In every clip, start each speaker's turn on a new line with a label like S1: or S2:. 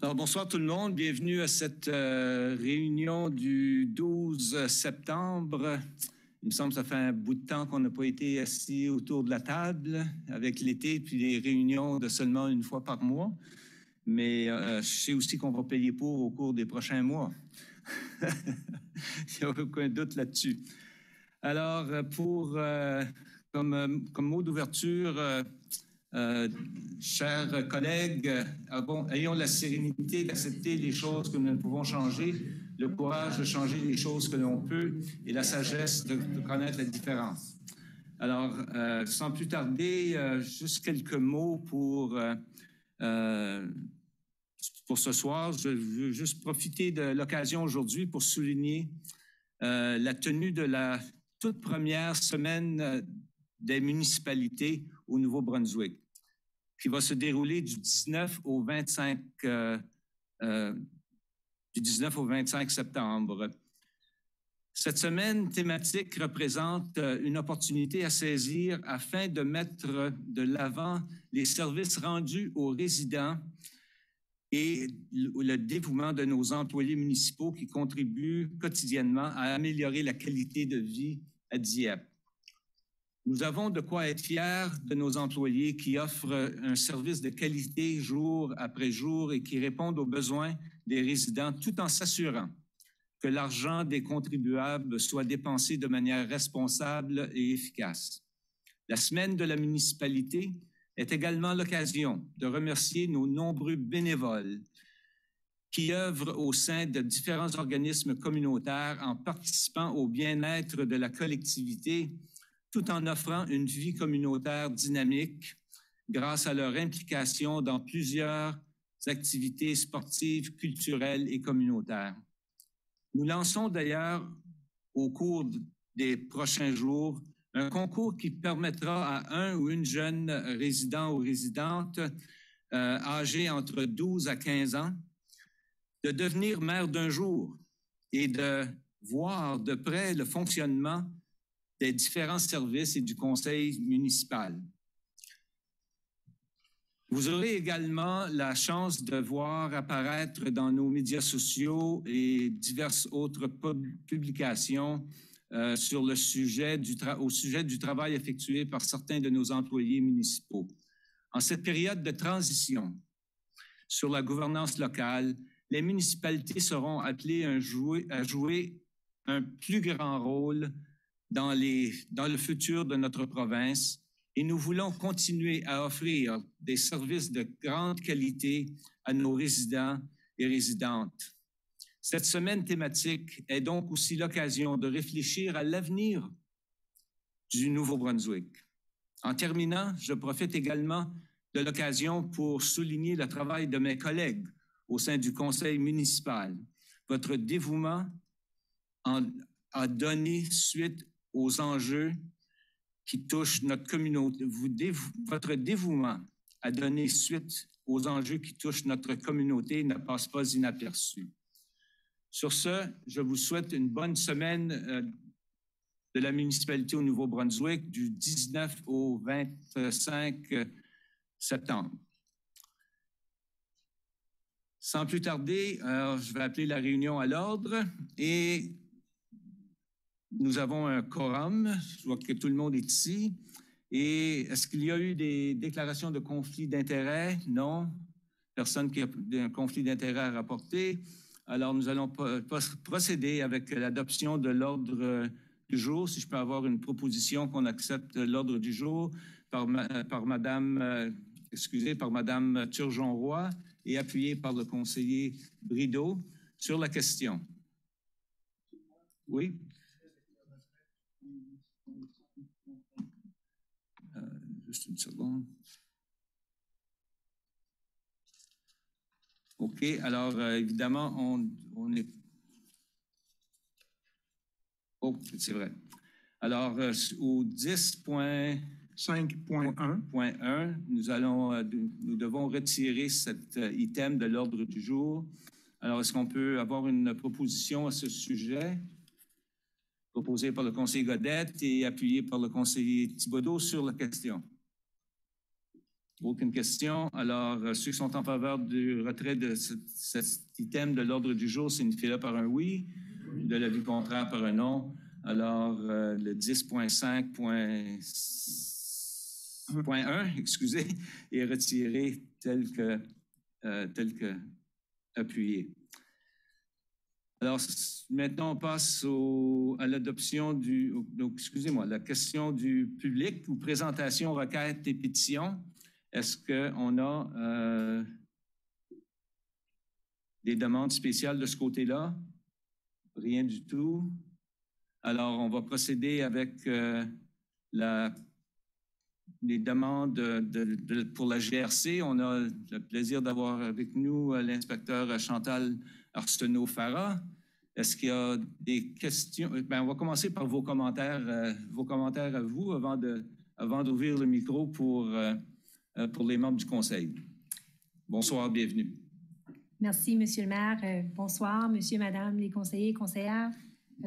S1: Alors, bonsoir tout le monde. Bienvenue à cette réunion du 12 septembre. Il me semble que ça fait un bout de temps qu'on n'a pas été assis autour de la table avec l'été puis les réunions de seulement une fois par mois. Mais je sais aussi qu'on va payer pour au cours des prochains mois. Il n'y a aucun doute là-dessus. Alors, comme mot d'ouverture, chers collègues, ayons la sérénité d'accepter les choses que nous ne pouvons changer, le courage de changer les choses que l'on peut et la sagesse de connaître la différence. Alors, sans plus tarder, juste quelques mots pour ce soir. Je veux juste profiter de l'occasion aujourd'hui pour souligner la tenue de la toute première semaine des municipalités au Nouveau-Brunswick, qui va se dérouler du 19 au 25 septembre. Cette semaine thématique représente une opportunité à saisir afin de mettre de l'avant les services rendus aux résidents et le dévouement de nos employés municipaux qui contribuent quotidiennement à améliorer la qualité de vie à Dieppe. Nous avons de quoi être fiers de nos employés qui offrent un service de qualité jour après jour et qui répondent aux besoins des résidents tout en s'assurant que l'argent des contribuables soit dépensé de manière responsable et efficace. La semaine de la municipalité est également l'occasion de remercier nos nombreux bénévoles qui œuvrent au sein de différents organismes communautaires en participant au bien-être de la collectivité tout en offrant une vie communautaire dynamique grâce à leur implication dans plusieurs activités sportives, culturelles et communautaires. Nous lançons d'ailleurs au cours des prochains jours un concours qui permettra à un ou une jeune résident ou résidente âgée entre 12 à 15 ans de devenir maire d'un jour et de voir de près le fonctionnement des différents services et du conseil municipal. Vous aurez également la chance de voir apparaître dans nos médias sociaux et diverses autres publications sur le sujet au sujet du travail effectué par certains de nos employés municipaux. En cette période de transition sur la gouvernance locale, les municipalités seront appelées à jouer un plus grand rôle dans le futur de notre province et nous voulons continuer à offrir des services de grande qualité à nos résidents et résidentes. Cette semaine thématique est donc aussi l'occasion de réfléchir à l'avenir du Nouveau-Brunswick. En terminant, je profite également de l'occasion pour souligner le travail de mes collègues au sein du conseil municipal. Votre dévouement a donné suite aux enjeux qui touchent notre communauté. Votre dévouement a donné suite aux enjeux qui touchent notre communauté ne passe pas inaperçu. Sur ce, je vous souhaite une bonne semaine de la municipalité au Nouveau-Brunswick du 19 au 25 septembre. Sans plus tarder, je vais appeler la réunion à l'ordre et nous avons un quorum. Je vois que tout le monde est ici. Et est-ce qu'il y a eu des déclarations de conflit d'intérêts? Non. Personne qui a un conflit d'intérêts à rapporter. Alors, nous allons procéder avec l'adoption de l'ordre du jour. Si je peux avoir une proposition qu'on accepte l'ordre du jour par Madame Turgeon-Roy et appuyée par le conseiller Brideau sur la question. Oui? Juste une seconde. OK. Alors, évidemment, on est... Oh, c'est vrai. Alors, au 10.5.1, nous devons retirer cet item de l'ordre du jour. Alors, est-ce qu'on peut avoir une proposition à ce sujet? Proposée par le conseiller Godette et appuyée par le conseiller Thibodeau sur la question. Aucune question. Alors, ceux qui sont en faveur du retrait de cet item de l'ordre du jour, signifient-le par un oui, de l'avis contraire par un non. Alors, le 10.5.1, excusez, est retiré tel que appuyé. Alors, maintenant, on passe à l'adoption la question du public ou présentation, requête et pétition. Est-ce qu'on a des demandes spéciales de ce côté-là? Rien du tout. Alors, on va procéder avec les demandes pour la GRC. On a le plaisir d'avoir avec nous l'inspecteur Chantal Arsenault-Farah. Est-ce qu'il y a des questions? On va commencer par vos commentaires à vous avant d'ouvrir le micro pour les membres du Conseil. Bonsoir, bienvenue.
S2: Merci, Monsieur le maire. Bonsoir, Monsieur, Madame, les conseillers, conseillères,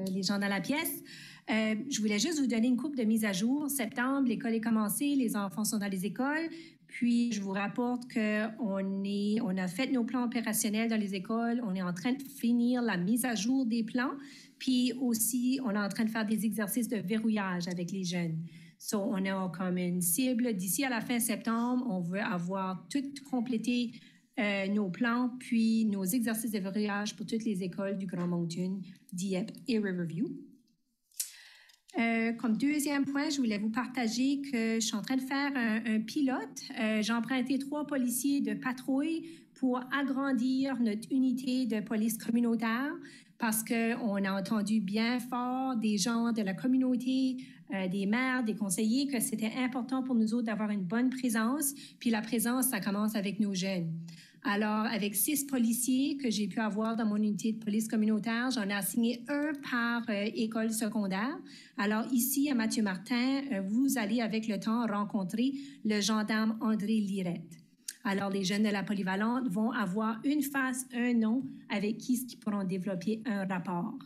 S2: les gens dans la pièce. Je voulais juste vous donner une couple de mises à jour. Septembre, l'école est commencée, les enfants sont dans les écoles. Puis, je vous rapporte qu'on a fait nos plans opérationnels dans les écoles. On est en train de finir la mise à jour des plans. Puis aussi, on est en train de faire des exercices de verrouillage avec les jeunes. So, on a comme une cible. D'ici à la fin septembre, on veut avoir tout complété nos plans, puis nos exercices de verrouillage pour toutes les écoles du Grand Moncton, Dieppe et Riverview. Comme deuxième point, je voulais vous partager que je suis en train de faire un pilote. J'ai emprunté 3 policiers de patrouille pour agrandir notre unité de police communautaire parce qu'on a entendu bien fort des gens de la communauté, des maires, des conseillers, que c'était important pour nous autres d'avoir une bonne présence. Puis la présence, ça commence avec nos jeunes. Alors, avec 6 policiers que j'ai pu avoir dans mon unité de police communautaire, j'en ai assigné un par école secondaire. Alors, ici, à Mathieu-Martin, vous allez avec le temps rencontrer le gendarme André Lirette. Alors, les jeunes de la polyvalente vont avoir une face, un nom avec qui ils pourront développer un rapport.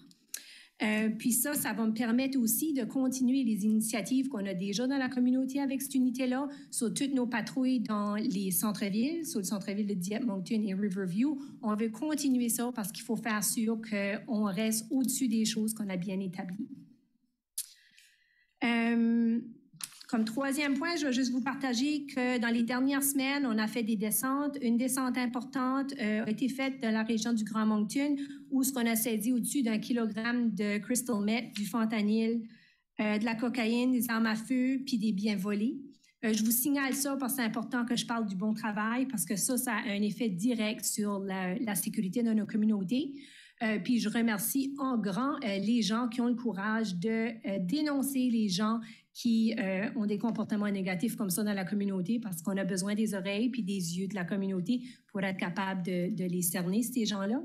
S2: Puis ça va me permettre aussi de continuer les initiatives qu'on a déjà dans la communauté avec cette unité-là, sur toutes nos patrouilles dans les centres-villes, sur le centre-ville de Dieppe, Moncton et Riverview. On veut continuer ça parce qu'il faut faire sûr qu'on reste au-dessus des choses qu'on a bien établies. Comme troisième point, je vais juste vous partager que dans les dernières semaines, on a fait des descentes. Une descente importante a été faite dans la région du Grand Moncton, où ce qu'on a saisi au-dessus d'1 kilogramme de crystal meth, du fentanyl, de la cocaïne, des armes à feu, puis des biens volés. Je vous signale ça parce que c'est important que je parle du bon travail, parce que ça a un effet direct sur la sécurité de nos communautés. Puis je remercie en grand les gens qui ont le courage de dénoncer les gens qui ont des comportements négatifs comme ça dans la communauté, parce qu'on a besoin des oreilles puis des yeux de la communauté pour être capable de les cerner, ces gens-là.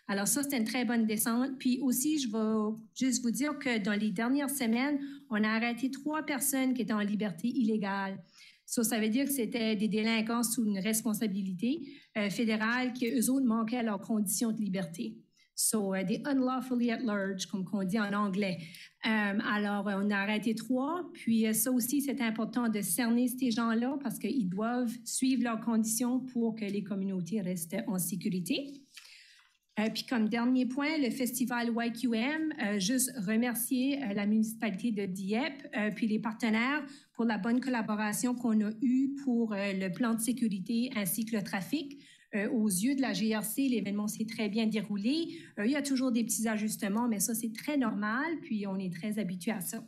S2: Alors ça, c'était une très bonne descente. Puis aussi, je vais juste vous dire que dans les dernières semaines, on a arrêté 3 personnes qui étaient en liberté illégale. Ça veut dire que c'était des délinquants sous une responsabilité fédérale qui, eux autres, manquaient à leurs conditions de liberté. So, des unlawfully at large, comme on dit en anglais. Alors, on a arrêté 3. Puis ça aussi, c'est important de cerner ces gens-là parce qu'ils doivent suivre leurs conditions pour que les communautés restent en sécurité. Puis comme dernier point, le festival YQM, juste remercier la municipalité de Dieppe puis les partenaires pour la bonne collaboration qu'on a eue pour le plan de sécurité ainsi que le trafic. Aux yeux de la GRC, l'événement s'est très bien déroulé. Il y a toujours des petits ajustements, mais ça, c'est très normal, puis on est très habitué à ça.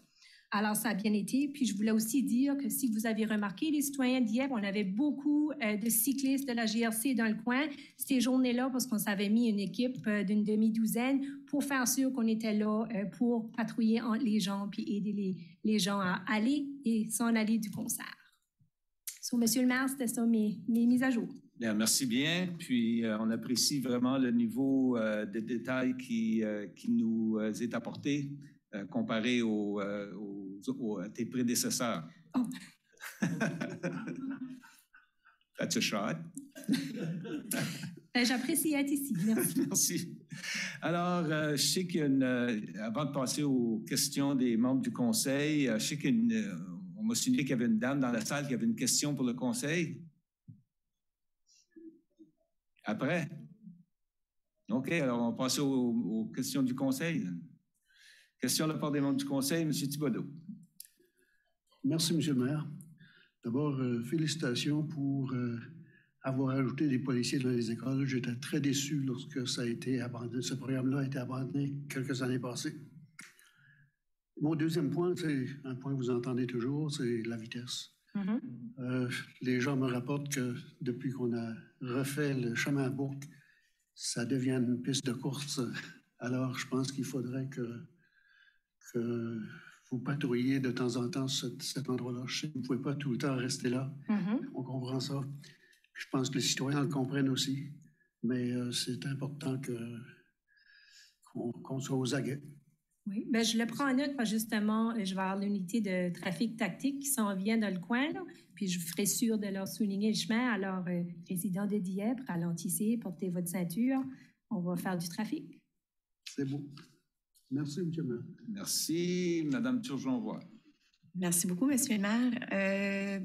S2: Alors, ça a bien été. Puis, je voulais aussi dire que si vous avez remarqué, les citoyens d'Dieppe, on avait beaucoup de cyclistes de la GRC dans le coin ces journées-là parce qu'on s'avait mis une équipe d'une demi-douzaine pour faire sûr qu'on était là pour patrouiller entre les gens puis aider les gens à aller et s'en aller du concert. So, Monsieur le maire, c'était ça mes mises à jour.
S1: Bien, merci bien. Puis, on apprécie vraiment le niveau de détail qui nous est apporté comparé à tes prédécesseurs.
S2: Oh.
S1: That's a shot.
S2: J'apprécie être ici. Merci.
S1: Merci. Alors, je sais avant de passer aux questions des membres du Conseil, je sais qu'on m'a signé qu'il y avait une dame dans la salle qui avait une question pour le Conseil. Après? OK, alors on va passer aux questions du Conseil. Question de la part des membres du Conseil, M. Thibodeau.
S3: Merci, M. le maire. D'abord, félicitations pour avoir ajouté des policiers dans les écoles. J'étais très déçu lorsque ça a été abandonné. Ce programme-là a été abandonné quelques années passées. Mon deuxième point, c'est un point que vous entendez toujours, c'est la vitesse. Les gens me rapportent que depuis qu'on a refait le chemin à Bourque, ça devient une piste de course. Alors, je pense qu'il faudrait que vous patrouilliez de temps en temps cet endroit-là. Je sais que vous ne pouvez pas tout le temps rester là. On comprend ça. Je pense que les citoyens le comprennent aussi. Mais c'est important qu'on soit aux aguets.
S2: Oui, bien, je le prends en note parce que justement, je vais avoir l'unité de trafic tactique qui s'en vient dans le coin, là, puis je ferai sûr de leur souligner le chemin. Alors, résidents de Dieppe, ralentissez, portez votre ceinture, on va faire du trafic.
S3: C'est beau. Merci, M. le maire.
S1: Merci, Mme Turgeon-Roy.
S4: Merci beaucoup, M. le maire.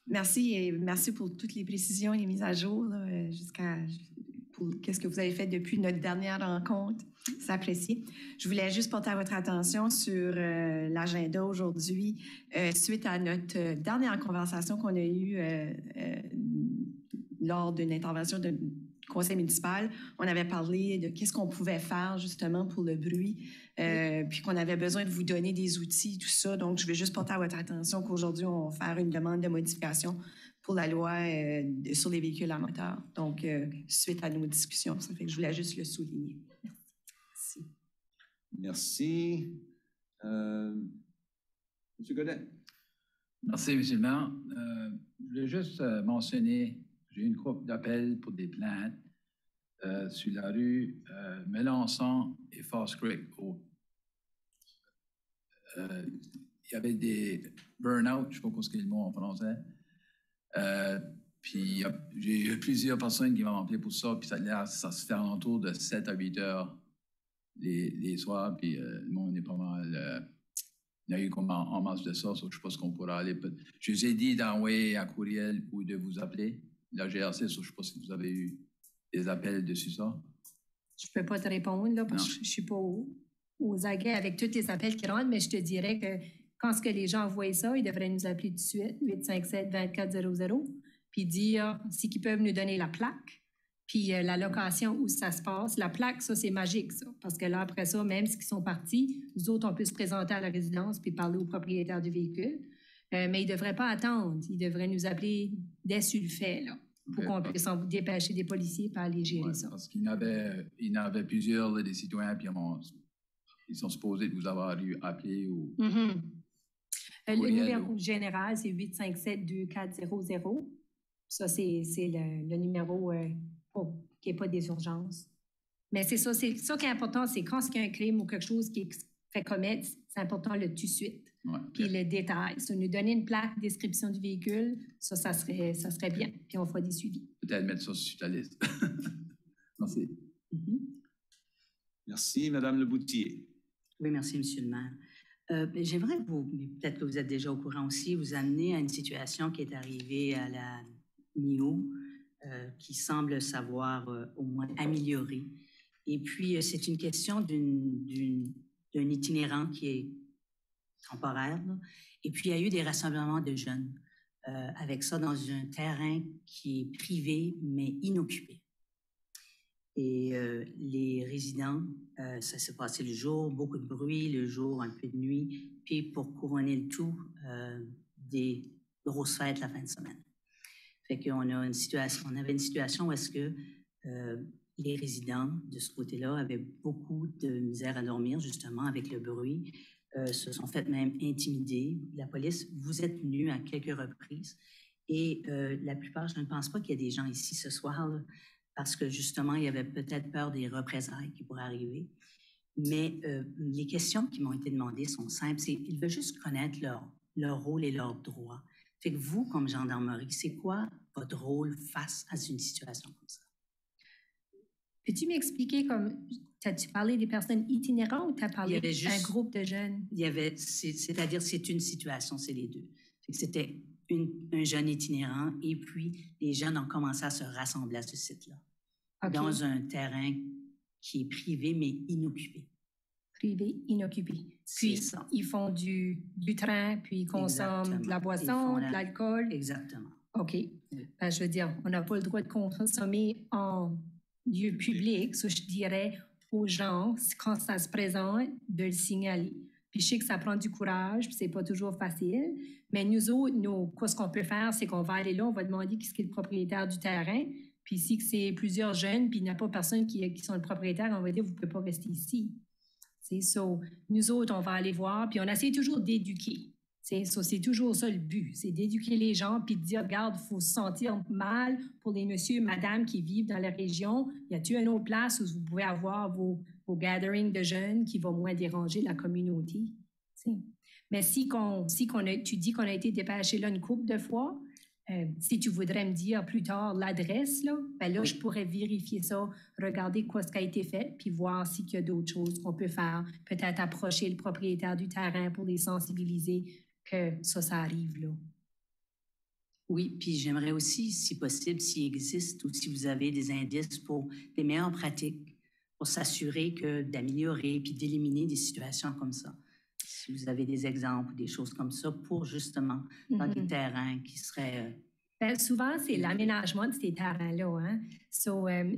S4: Merci et merci pour toutes les précisions et les mises à jour jusqu'à qu'est-ce que vous avez fait depuis notre dernière rencontre. C'est apprécié. Je voulais juste porter à votre attention sur l'agenda aujourd'hui. Suite à notre dernière conversation qu'on a eue lors d'une intervention du conseil municipal, on avait parlé de qu'est-ce qu'on pouvait faire justement pour le bruit, puis qu'on avait besoin de vous donner des outils, tout ça. Donc, je vais juste porter à votre attention qu'aujourd'hui, on va faire une demande de modification pour la loi sur les véhicules à moteur. Donc, suite à nos discussions, ça fait que je voulais juste le souligner. Merci.
S1: Merci. M. Godet.
S5: Merci, M. le maire. Je voulais juste mentionner, j'ai eu une couple d'appels pour des plaintes sur la rue Melançon et Foss Creek. Il y avait des burn-out, je ne sais pas comment c'est le mot en français. Puis j'ai eu plusieurs personnes qui m'ont appelé pour ça, puis ça se fait en autour de 7 à 8 heures les soirs, puis le monde est pas mal... il y a eu comme en masse de ça, je pense qu'on pourra aller... Je vous ai dit d'envoyer un courriel ou de vous appeler, la GRC, je ne sais pas si vous avez eu des appels dessus ça.
S2: Je ne peux pas te répondre, là, parce que je ne suis pas aux aguets avec tous les appels qui rentrent, mais je te dirais que quand les gens voient ça, ils devraient nous appeler tout de suite, 857-2400, puis dire si qu'ils peuvent nous donner la plaque, puis la location où ça se passe. La plaque, ça, c'est magique, ça, parce que là, après ça, même s'ils sont partis, nous autres, on peut se présenter à la résidence puis parler au propriétaire du véhicule. Mais ils ne devraient pas attendre. Ils devraient nous appeler dès sur le fait, là, pour qu'on puisse en dépêcher des policiers et aller gérer ça.
S5: Parce qu'il y en avait plusieurs, là, des citoyens, puis ils sont supposés de vous avoir appelé ou...
S2: Le numéro général, c'est 857-2400. Ça, c'est le numéro qui n'est pas des urgences. Mais c'est ça qui est important, c'est quand il y a un crime ou quelque chose qui est fait commettre, c'est important le tout de suite.
S5: Ouais.
S2: Puis le détail. Ça, nous donner une plaque, description du véhicule, ça serait bien. Puis on fera des suivis.
S5: Peut-être mettre ça sur ta liste. Merci.
S1: Merci, Mme Leboutier.
S6: Oui, merci, M. le maire. J'aimerais peut-être que vous êtes déjà au courant aussi, vous amener à une situation qui est arrivée à la mi-août, qui semble savoir au moins améliorer. Et puis, c'est une question d'un itinérant qui est temporaire, là. Et puis, il y a eu des rassemblements de jeunes avec ça dans un terrain qui est privé, mais inoccupé. Et les résidents, ça s'est passé le jour, beaucoup de bruit, le jour, un peu de nuit, puis pour couronner le tout, des grosses fêtes la fin de semaine. Fait qu'on a on avait une situation où est-ce que les résidents de ce côté-là avaient beaucoup de misère à dormir, justement, avec le bruit, se sont fait même intimider. La police, vous êtes venus à quelques reprises, et la plupart, je ne pense pas qu'il y ait des gens ici ce soir, là, parce que justement, il y avait peut-être peur des représailles qui pourraient arriver. Mais les questions qui m'ont été demandées sont simples. Ils veulent juste connaître leur rôle et leurs droits. Fait que vous, comme gendarmerie, c'est quoi votre rôle face à une situation comme ça?
S2: Peux-tu m'expliquer, as-tu parlé des personnes itinérantes ou tu as parlé d'un groupe de jeunes?
S6: C'est-à-dire, c'est une situation, c'est les deux. C'était un jeune itinérant et puis les jeunes ont commencé à se rassembler à ce site-là.
S2: OK.
S6: dans un terrain qui est privé, mais inoccupé.
S2: Privé, inoccupé.
S6: C'est
S2: Puis,
S6: ça.
S2: ils font du train, puis ils consomment de la
S6: Exactement. Ils
S2: boisson,
S6: font
S2: de l'alcool.
S6: Exactement.
S2: OK. Ben, je veux dire, on n'a pas le droit de consommer en lieu public. Ça, je dirais aux gens, quand ça se présente, de le signaler. Puis je sais que ça prend du courage, puis c'est pas toujours facile. Mais nous autres, ce qu'on peut faire, c'est qu'on va aller là, on va demander qui est le propriétaire du terrain. Puis si c'est plusieurs jeunes, puis il n'y a pas personne qui sont le propriétaire, on va dire, vous ne pouvez pas rester ici. C'est ça. Nous autres, on va aller voir, puis on essaie toujours d'éduquer. C'est toujours ça le but, c'est d'éduquer les gens, puis de dire, regarde, il faut se sentir mal pour les messieurs, madame qui vivent dans la région. Y a-t-il une autre place où vous pouvez avoir vos gatherings de jeunes qui vont moins déranger la communauté? T'sais. Mais tu dis qu'on a été dépêché là une couple de fois, si tu voudrais me dire plus tard l'adresse, là, ben là,
S1: Oui.
S2: je pourrais vérifier ça, regarder ce qui a été fait, puis voir s'il y a d'autres choses qu'on peut faire. Peut-être approcher le propriétaire du terrain pour les sensibiliser que ça arrive là.
S6: Oui, puis j'aimerais aussi, si possible, s'il existe ou si vous avez des indices pour des meilleures pratiques pour s'assurer d'améliorer puis d'éliminer des situations comme ça. Si vous avez des exemples ou des choses comme ça pour justement dans des terrains qui seraient...
S2: Ben, souvent, c'est l'aménagement de ces terrains-là. Hein?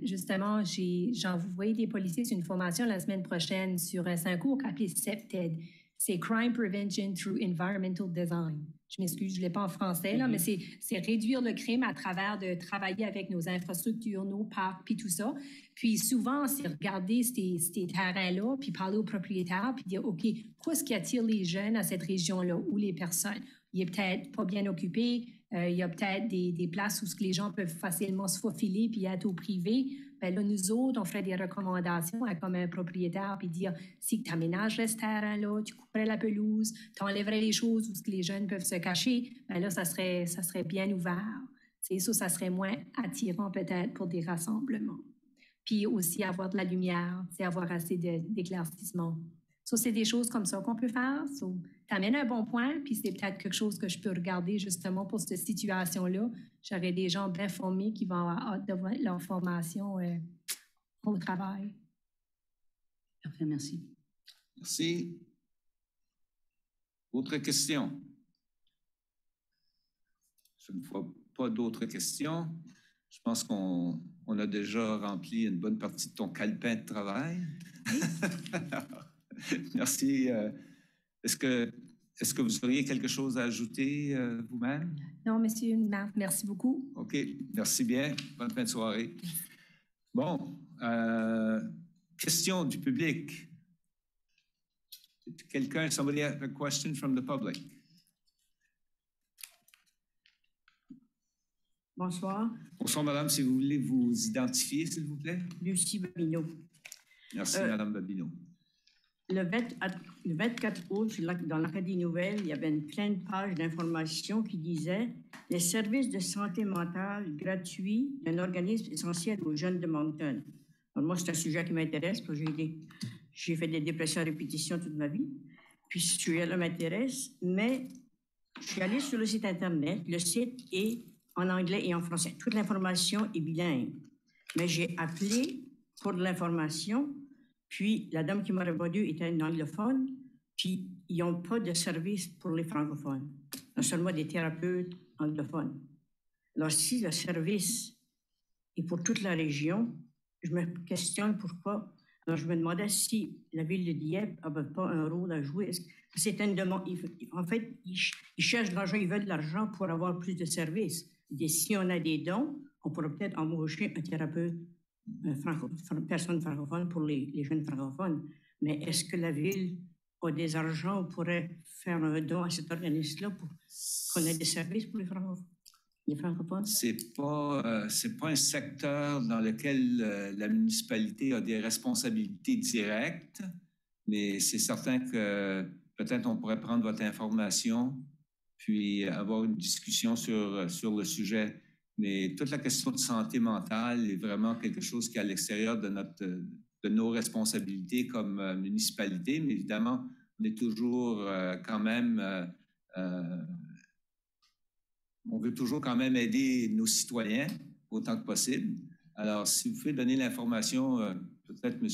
S2: Justement, j'ai envoyé des policiers sur une formation la semaine prochaine sur un cours appelé CEPTED. C'est Crime Prevention Through Environmental Design. Je m'excuse, je ne l'ai pas en français, là, mais c'est réduire le crime à travers de travailler avec nos infrastructures, nos parcs, puis tout ça. Puis souvent, c'est regarder ces terrains-là, puis parler aux propriétaires, puis dire, OK, qu'est-ce qui attire les jeunes à cette région-là ou les personnes? Il est peut-être pas bien occupé, il y a peut-être des places où les gens peuvent facilement se faufiler puis être au privé. Bien là, nous autres, on ferait des recommandations comme un propriétaire puis dire si tu aménagerais ce terrain-là, tu couperais la pelouse, tu enlèverais les choses où les jeunes peuvent se cacher, bien là, ça serait bien ouvert. Ça serait moins attirant peut-être pour des rassemblements. Puis aussi avoir de la lumière, avoir assez d'éclaircissement. C'est des choses comme ça qu'on peut faire. Tu amènes un bon point, puis c'est peut-être quelque chose que je peux regarder justement pour cette situation-là. J'aurais des gens bien formés qui vont avoir hâte de voir leur formation au travail.
S6: Parfait, merci.
S1: Merci. Autre question? Je ne vois pas d'autres questions. Je pense qu'on a déjà rempli une bonne partie de ton calepin de travail. Merci. Est-ce que vous auriez quelque chose à ajouter vous-même?
S2: Non, monsieur, merci beaucoup.
S1: OK, merci bien. Bonne fin de soirée. Bon, question du public. Somebody have a question from the public?
S7: Bonsoir.
S1: Bonsoir, madame. Si vous voulez vous identifier, s'il vous plaît.
S7: Lucie Babineau.
S1: Merci, madame Babineau.
S7: Le 24 août, dans l'Acadie Nouvelle, il y avait plein de pages d'informations qui disaient « Les services de santé mentale gratuits d'un organisme essentiel aux jeunes de Moncton ». Moi, c'est un sujet qui m'intéresse parce que j'ai fait des dépressions à répétition toute ma vie. Puis ce sujet-là m'intéresse, mais je suis allée sur le site Internet. Le site est en anglais et en français. Toute l'information est bilingue. Mais j'ai appelé pour de l'information. Puis, la dame qui m'a répondu était une anglophone, puis ils n'ont pas de service pour les francophones. Non seulement des thérapeutes anglophones. Alors, si le service est pour toute la région, je me questionne pourquoi. Alors, je me demandais si la ville de Dieppe n'avait pas un rôle à jouer. C'est une demande. En fait, ils cherchent de l'argent, ils veulent de l'argent pour avoir plus de services. Et si on a des dons, on pourrait peut-être embaucher un thérapeute personne francophone pour les jeunes francophones. Mais est-ce que la ville a des argents, on pourrait faire un don à cet organisme-là pour qu'on ait des services pour les francophones?
S1: C'est pas un secteur dans lequel la municipalité a des responsabilités directes, mais c'est certain que peut-être on pourrait prendre votre information puis avoir une discussion sur le sujet. Mais toute la question de santé mentale est vraiment quelque chose qui est à l'extérieur de nos responsabilités comme municipalité. Mais évidemment, on est toujours quand même... on veut toujours quand même aider nos citoyens autant que possible. Alors, si vous pouvez donner l'information, peut-être M.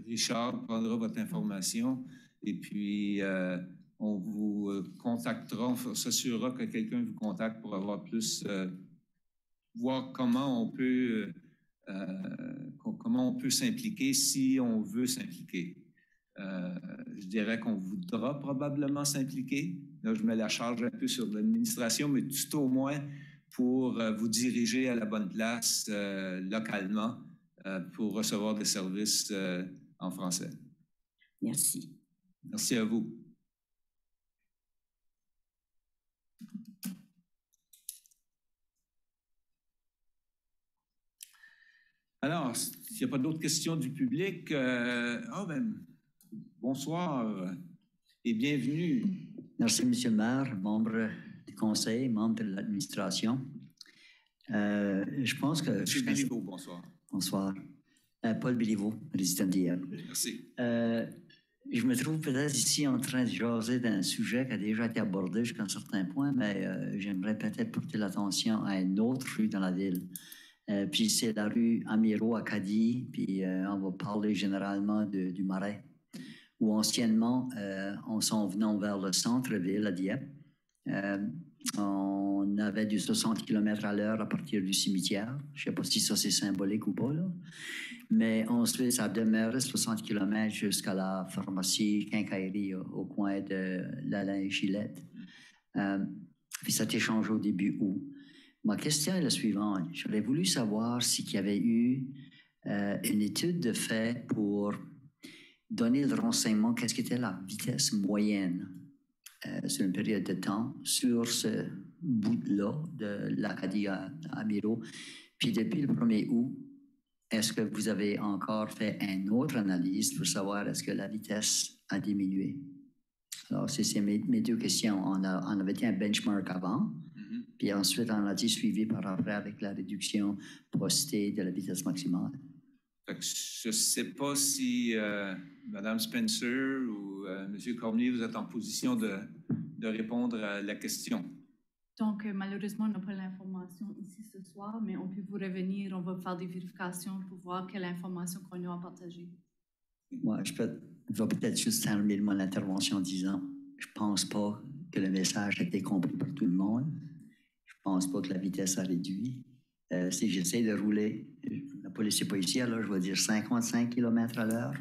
S1: Richard prendra votre information et puis on vous contactera, on s'assurera que quelqu'un vous contacte pour avoir plus, voir comment on peut s'impliquer si on veut s'impliquer. Je dirais qu'on voudra probablement s'impliquer. Là, je mets la charge un peu sur l'administration, mais tout au moins pour vous diriger à la bonne place localement pour recevoir des services en français.
S7: Merci.
S1: Merci à vous. Alors, s'il n'y a pas d'autres questions du public, bonsoir et bienvenue.
S8: Merci, M. le maire, membre du conseil, membre de l'administration. Je pense que...
S1: M. Béliveau, bonsoir.
S8: Bonsoir. Paul Béliveau, résident d'hier.
S1: Merci.
S8: Je me trouve peut-être ici en train de jaser d'un sujet qui a déjà été abordé jusqu'à un certain point, mais j'aimerais peut-être porter l'attention à une autre rue dans la ville. Puis c'est la rue Amiro-Acadie, puis on va parler généralement du Marais, où anciennement, en s'en venant vers le centre-ville à Dieppe, on avait du 60 km à l'heure à partir du cimetière. Je ne sais pas si ça c'est symbolique ou pas, là. Mais ensuite, ça demeurait 60 km jusqu'à la pharmacie Quincaillerie au coin de l'Alain et Gillette. Puis ça a été changé au début août. Ma question est la suivante. J'aurais voulu savoir s'il y avait eu une étude de fait pour donner le renseignement, qu'est-ce qu'était la vitesse moyenne sur une période de temps sur ce bout-là de l'Acadie à Miro. Puis depuis le 1er août, est-ce que vous avez encore fait une autre analyse pour savoir est-ce que la vitesse a diminué? Alors, c'est mes deux questions. On avait été un benchmark avant, puis ensuite on a été suivi par après avec la réduction postée de la vitesse maximale.
S1: Je ne sais pas si Mme Spencer ou M. Cormier, vous êtes en position de répondre à la question.
S9: Donc, malheureusement, on n'a pas l'information ici ce soir, mais on peut vous revenir, on va faire des vérifications pour voir quelle information qu'on a à partager.
S8: Ouais, je vais peut-être juste terminer mon intervention en disant je ne pense pas que le message a été compris par tout le monde. Je ne pense pas que la vitesse a réduit. Si j'essaie de rouler, la police n'est pas ici, alors je vais dire 55 km à l'heure.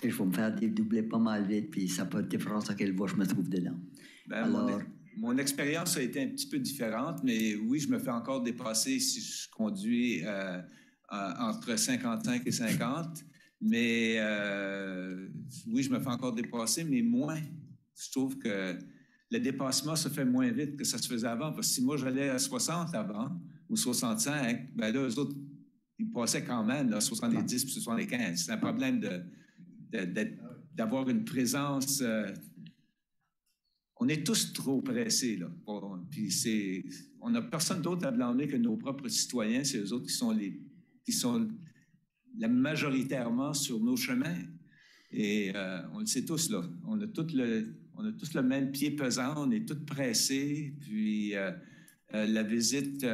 S8: Et je vais me faire dédoubler pas mal vite, puis ça n'a pas de différence à quelle voie je me trouve dedans.
S1: Alors, mon expérience a été un petit peu différente, mais oui, je me fais encore dépasser si je conduis entre 55 et 50. Mais oui, je me fais encore dépasser, mais moins. Je trouve que le dépassement se fait moins vite que ça se faisait avant. Parce que si moi, j'allais à 60 avant, ou 65, bien là, eux autres, ils passaient quand même là, 70 puis 75. C'est un problème d'avoir une présence... on est tous trop pressés, là. Puis on n'a personne d'autre à blâmer que nos propres citoyens. C'est eux autres qui sont majoritairement sur nos chemins. Et on le sait tous, là. On a tous le même pied pesant, on est tous pressés. Puis la visite,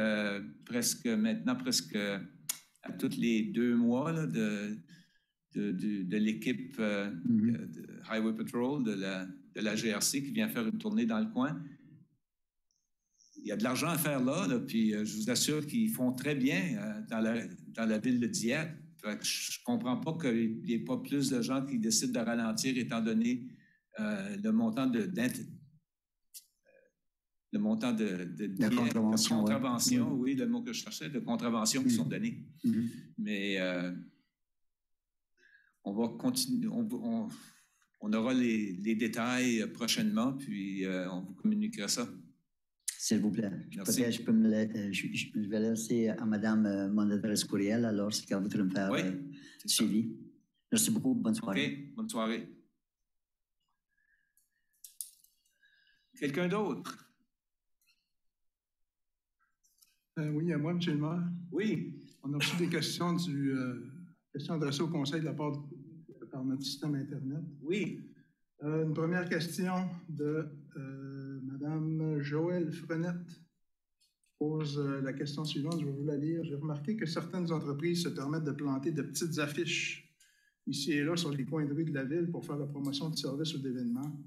S1: presque à tous les 2 mois là, de l'équipe de Highway Patrol, de la GRC qui vient faire une tournée dans le coin. Il y a de l'argent à faire là, puis je vous assure qu'ils font très bien dans la ville de Dieppe. Je ne comprends pas qu'il n'y ait pas plus de gens qui décident de ralentir étant donné le montant de contravention, oui, le mot que je cherchais, de contravention qui sont donnés. Mais on va continuer, on aura les détails prochainement, puis on vous communiquera ça.
S8: S'il vous plaît.
S1: Merci.
S8: Peut-être je vais laisser à Madame mon adresse courriel, alors c'est qu'elle voudrait me faire suivi. Merci beaucoup. Bonne soirée.
S1: OK. Bonne soirée. Quelqu'un d'autre?
S10: Oui, à moi, M. le maire.
S1: Oui.
S10: On a reçu des questions questions adressées au Conseil de la part par notre système Internet.
S1: Oui.
S10: Une première question de Mme Joëlle Frenette. pose la question suivante, je vais vous la lire. J'ai remarqué que certaines entreprises se permettent de planter de petites affiches ici et là sur les coins de rue de la ville pour faire la promotion de services ou d'événements.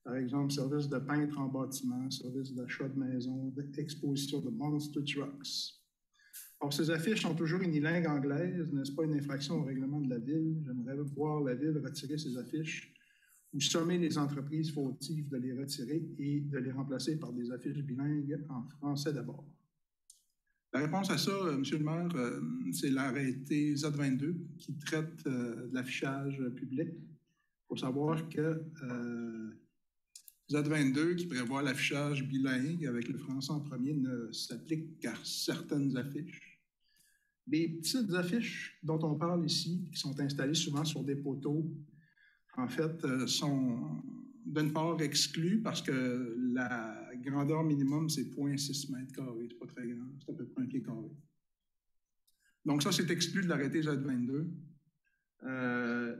S10: Par exemple, service de peintre en bâtiment, service d'achat de maison, d'exposition de monster trucks. Or, ces affiches sont toujours unilingues anglaises. N'est-ce pas une infraction au règlement de la ville? J'aimerais voir la ville retirer ces affiches ou sommer les entreprises fautives de les retirer et de les remplacer par des affiches bilingues en français d'abord. La réponse à ça, M. le maire, c'est l'arrêté Z22 qui traite de l'affichage public. Il faut savoir que Z22, qui prévoit l'affichage bilingue avec le français en premier, ne s'applique qu'à certaines affiches. Les petites affiches dont on parle ici, qui sont installées souvent sur des poteaux, en fait, sont d'une part exclues parce que la grandeur minimum, c'est 0,6 mètres carrés. C'est pas très grand, c'est à peu près 1 pied carré. Donc ça, c'est exclu de l'arrêté Z22.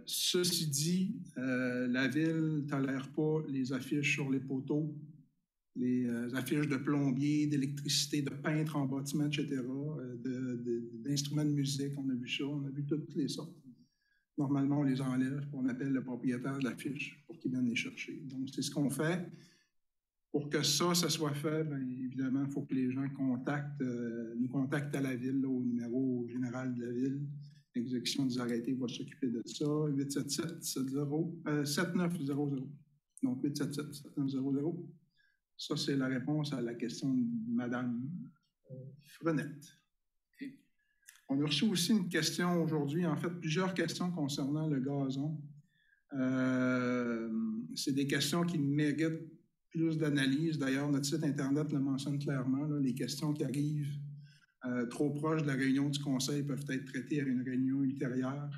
S10: Ceci dit, la Ville ne tolère pas les affiches sur les poteaux, les affiches de plombier, d'électricité, de peintre en bâtiment, etc., d'instruments de musique, on a vu ça, on a vu toutes les sortes. Normalement, on les enlève, on appelle le propriétaire de l'affiche pour qu'il vienne les chercher. Donc, c'est ce qu'on fait. Pour que ça soit fait, bien évidemment, il faut que les gens nous contactent à la Ville, là, au numéro général de la Ville. L'exécution des arrêtés va s'occuper de ça. 877-7900. Donc, 877-7900. Ça, c'est la réponse à la question de Mme Frenette. On a reçu aussi une question aujourd'hui, en fait, plusieurs questions concernant le gazon. C'est des questions qui méritent plus d'analyse. D'ailleurs, notre site Internet le mentionne clairement. Là, les questions qui arrivent trop proches de la réunion du Conseil peuvent être traitées à une réunion ultérieure.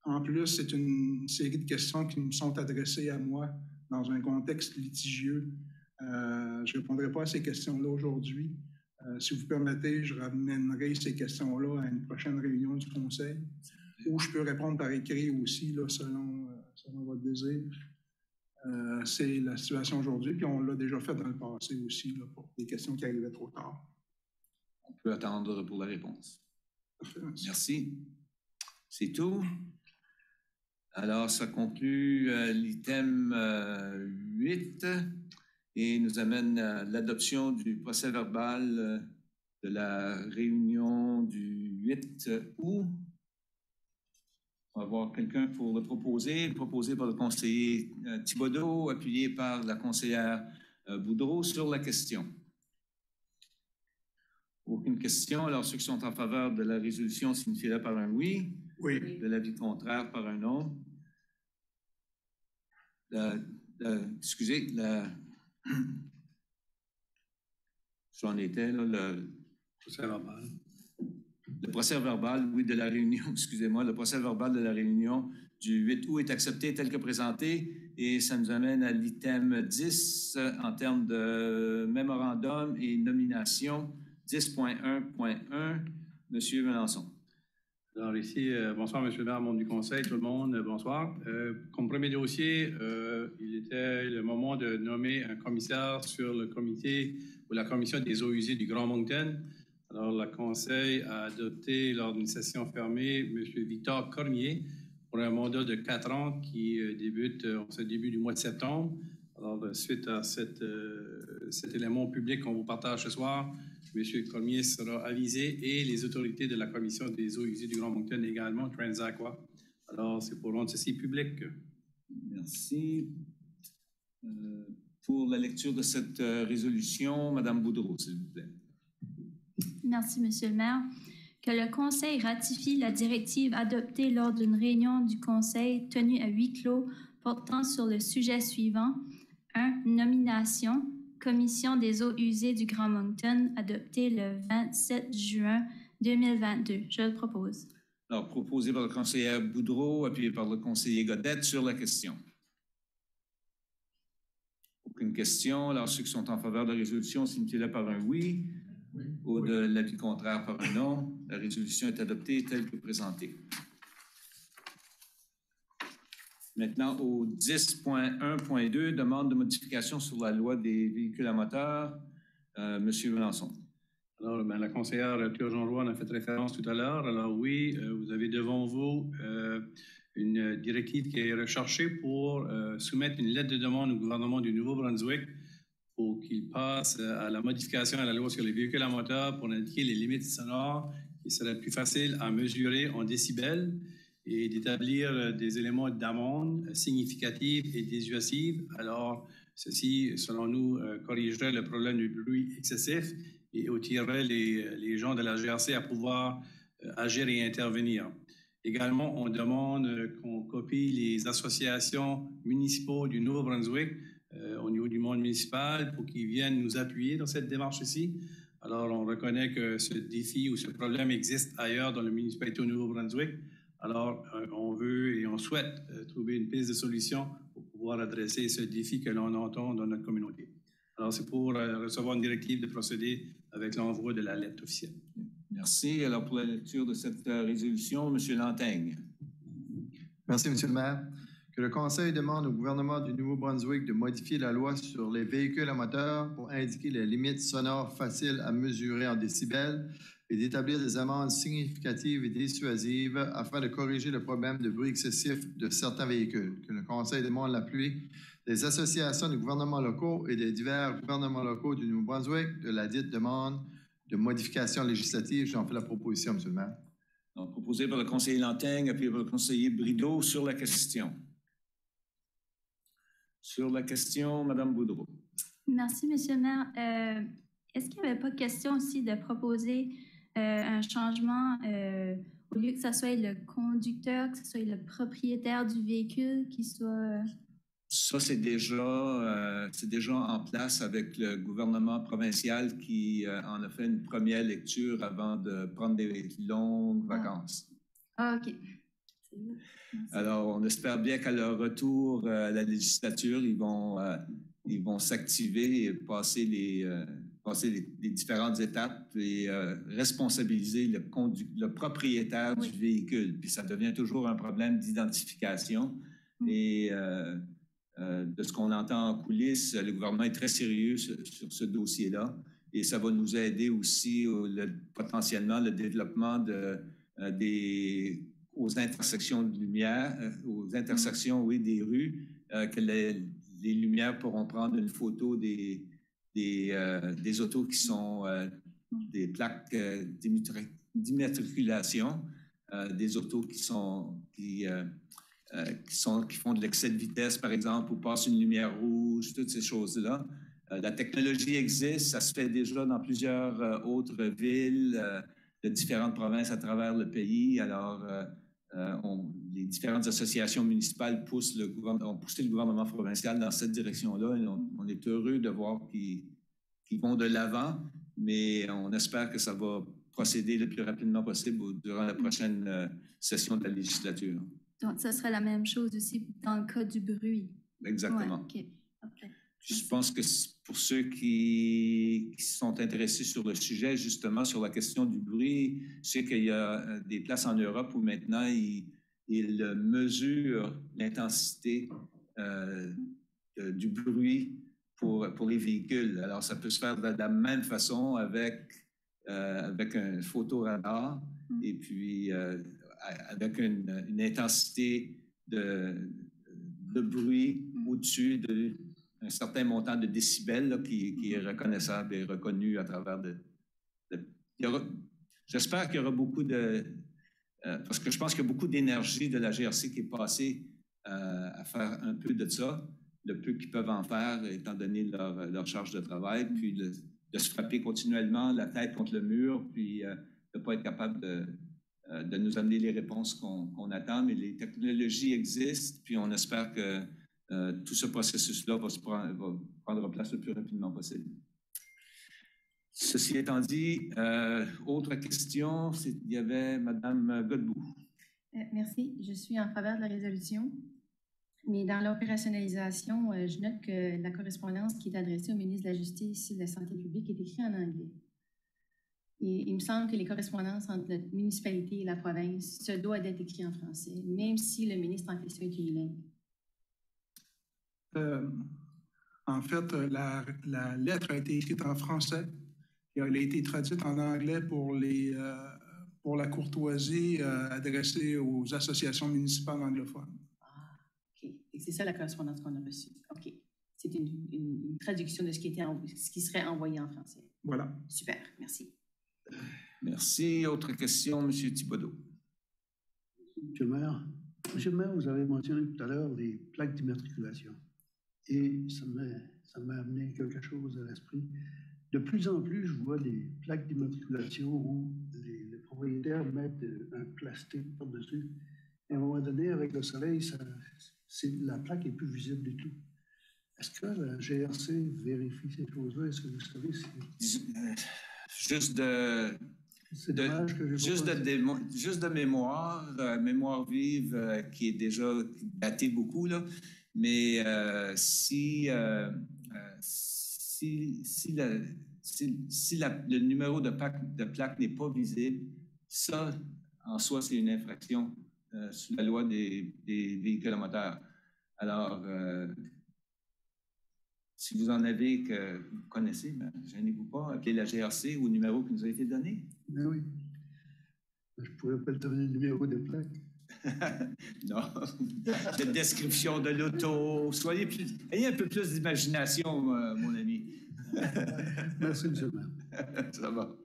S10: En plus, c'est une série de questions qui me sont adressées à moi dans un contexte litigieux. Je ne répondrai pas à ces questions-là aujourd'hui. Si vous permettez, je ramènerai ces questions-là à une prochaine réunion du Conseil, où je peux répondre par écrit aussi, là, selon votre désir. C'est la situation aujourd'hui, puis on l'a déjà fait dans le passé aussi, là, pour des questions qui arrivaient trop tard.
S1: On peut attendre pour la réponse.
S10: Parfait,
S1: merci. C'est tout. Alors, ça conclut l'item 8 et nous amène à l'adoption du procès-verbal de la réunion du 8 août. On va avoir quelqu'un pour le proposer, proposé par le conseiller Thibodeau, appuyé par la conseillère Boudreau sur la question. Aucune question. Alors, ceux qui sont en faveur de la résolution signifient-le par un oui.
S10: Oui.
S1: De l'avis contraire par un non. J'en étais, là, le procès-verbal. Le procès-verbal, oui, de la réunion, excusez-moi, le procès-verbal de la réunion du 8 août est accepté tel que présenté et ça nous amène à l'item 10 en termes de mémorandum et nomination 10.1.1. Monsieur Melançon.
S11: Alors ici, bonsoir, Monsieur le maire, membre du Conseil, tout le monde, bonsoir. Comme premier dossier, il était le moment de nommer un commissaire sur le comité ou la commission des eaux usées du Grand Moncton. Alors, le Conseil a adopté lors d'une session fermée M. Victor Cormier pour un mandat de 4 ans qui débute en ce début du mois de septembre. Alors, suite à cet élément public qu'on vous partage ce soir, M. Cormier sera avisé et les autorités de la Commission des eaux usées du Grand Moncton également, Transaqua. Alors, c'est pour rendre ceci public.
S1: Merci. Pour la lecture de cette résolution, Mme Boudreau, s'il vous plaît.
S12: Merci, Monsieur le maire. Que le Conseil ratifie la directive adoptée lors d'une réunion du Conseil tenue à huis clos portant sur le sujet suivant. 1. Nomination. Commission des eaux usées du Grand Moncton, adoptée le 27 juin 2022. Je le propose.
S1: Alors, proposé par le conseiller Boudreau, appuyé par le conseiller Godette sur la question. Aucune question. Alors, ceux qui sont en faveur de la résolution, signifient-le par un oui. Oui. Ou de l'avis contraire par un non. La résolution est adoptée telle que présentée. Maintenant, au 10.1.2, demande de modification sur la loi des véhicules à moteur. Monsieur Melançon.
S11: Alors, la conseillère Turgeon-Roy en a fait référence tout à l'heure. Alors oui, vous avez devant vous une directive qui est recherchée pour soumettre une lettre de demande au gouvernement du Nouveau-Brunswick pour qu'il passe à la modification à la loi sur les véhicules à moteur pour indiquer les limites sonores qui seraient plus faciles à mesurer en décibels et d'établir des éléments d'amende significatifs et dissuasifs. Alors, ceci, selon nous, corrigerait le problème du bruit excessif et outillerait les gens de la GRC à pouvoir agir et intervenir. Également, on demande qu'on copie les associations municipaux du Nouveau-Brunswick au niveau du monde municipal pour qu'ils viennent nous appuyer dans cette démarche ici. Alors, on reconnaît que ce défi ou ce problème existe ailleurs dans la municipalité au Nouveau-Brunswick. Alors, on veut et on souhaite trouver une piste de solution pour pouvoir adresser ce défi que l'on entend dans notre communauté. Alors, c'est pour recevoir une directive de procéder avec l'envoi de la lettre officielle.
S1: Merci. Alors, pour la lecture de cette résolution, M. Lantaigne.
S13: Merci, M. le maire. Que le Conseil demande au gouvernement du Nouveau-Brunswick de modifier la loi sur les véhicules à moteur pour indiquer les limites sonores faciles à mesurer en décibels et d'établir des amendes significatives et dissuasives afin de corriger le problème de bruit excessif de certains véhicules. Que le Conseil demande l'appui des associations de gouvernements locaux et des divers gouvernements locaux du Nouveau-Brunswick de la dite demande de modification législative. J'en fais la proposition, M. le maire.
S1: Donc, proposé par le conseiller Lantaigne, appuyé par le conseiller Brideau sur la question. Sur la question, Mme Boudreau.
S12: Merci, M. le maire. Est-ce qu'il n'y avait pas question aussi de proposer un changement au lieu que ce soit le conducteur, que ce soit le propriétaire du véhicule qui soit...
S1: Ça, c'est déjà en place avec le gouvernement provincial qui en a fait une première lecture avant de prendre des longues vacances.
S12: Ah, OK.
S1: Alors, on espère bien qu'à leur retour à la législature, ils vont s'activer et passer les différentes étapes et responsabiliser le propriétaire du véhicule. Puis ça devient toujours un problème d'identification. Et de ce qu'on entend en coulisses, le gouvernement est très sérieux sur ce dossier-là. Et ça va nous aider aussi potentiellement le développement aux intersections de lumière, aux intersections, oui, des rues, que les lumières pourront prendre une photo des autos qui sont des plaques d'immatriculation, des autos qui font de l'excès de vitesse, par exemple, ou passent une lumière rouge, toutes ces choses-là. La technologie existe, ça se fait déjà dans plusieurs autres villes de différentes provinces à travers le pays. Alors, les différentes associations municipales ont poussé le gouvernement provincial dans cette direction-là. Et on est heureux de voir qu'ils vont de l'avant, mais on espère que ça va procéder le plus rapidement possible durant la prochaine session de la législature.
S12: Donc, ça serait la même chose aussi dans le cas du bruit.
S1: Exactement.
S12: Ouais, OK.
S1: Je pense que pour ceux qui sont intéressés sur le sujet, justement, sur la question du bruit, je sais qu'il y a des places en Europe où maintenant, ils mesurent l'intensité du bruit pour les véhicules. Alors, ça peut se faire de la même façon avec un photoradar et puis avec une intensité de bruit au-dessus d'un certain montant de décibels là, qui est reconnaissable et reconnu à travers j'espère qu'il y aura beaucoup parce que je pense qu'il y a beaucoup d'énergie de la GRC qui est passée à faire un peu de ça, le peu qu'ils peuvent en faire étant donné leur charge de travail, puis de se frapper continuellement la tête contre le mur, puis de ne pas être capable de nous amener les réponses qu'on attend. Mais les technologies existent, puis on espère que tout ce processus-là va prendre place le plus rapidement possible. Ceci étant dit, autre question, il y avait Mme Godbout.
S14: Merci. Je suis en faveur de la résolution. Mais dans l'opérationnalisation, je note que la correspondance qui est adressée au ministre de la Justice et de la Santé publique est écrite en anglais. Et il me semble que les correspondances entre la municipalité et la province se doivent d'être écrites en français, même si le ministre en question est unilingue.
S10: En fait, la lettre a été écrite en français Elle a été traduite en anglais pour la courtoisie adressée aux associations municipales anglophones.
S14: Ah, OK. Et c'est ça la correspondance qu'on a reçue. OK. C'est une traduction de ce qui serait envoyé en français.
S10: Voilà.
S14: Super, merci.
S1: Merci. Autre question, M. Thibodeau.
S3: Monsieur le maire, vous avez mentionné tout à l'heure les plaques d'immatriculation. Et ça m'a amené quelque chose à l'esprit. De plus en plus, je vois des plaques d'immatriculation où les propriétaires mettent un plastique par-dessus. Et à un moment donné, avec le soleil, la plaque n'est plus visible du tout. Est-ce que la GRC vérifie ces choses-là? Est-ce que vous savez si...
S1: Juste de mémoire vive qui est déjà datée beaucoup, là. Mais si le numéro de plaque n'est pas visible, ça, en soi, c'est une infraction sous la loi des véhicules à moteur. Alors, si vous en avez que vous connaissez, gênez-vous pas, appelez la GRC au numéro qui nous a été donné.
S3: Ben oui. Je ne pourrais pas le donner le numéro de plaque.
S1: Non. La description de l'auto. Ayez un peu plus d'imagination, mon ami.
S3: Merci, M. le maire.
S1: Ça va.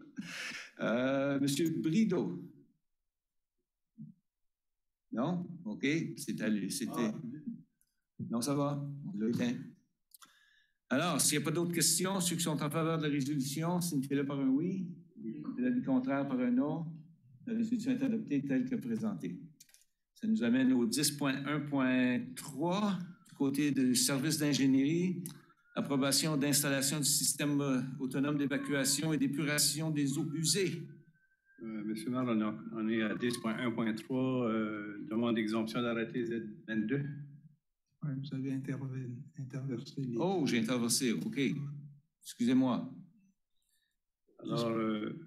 S1: Monsieur Brideau. Non? OK. C'est à lui. Non, ça va. On l'a éteint. Alors, s'il n'y a pas d'autres questions, ceux qui sont en faveur de la résolution, signifiez-le par un oui. L'avis contraire par un non. La résolution est adoptée telle que présentée. Ça nous amène au 10.1.3, du côté du service d'ingénierie, approbation d'installation du système autonome d'évacuation et d'épuration des eaux usées.
S11: Monsieur le maire, on est à 10.1.3, demande d'exemption d'arrêté Z22.
S10: Oui, vous avez interversé les...
S1: Oh, j'ai interversé, OK. Excusez-moi.
S11: Alors,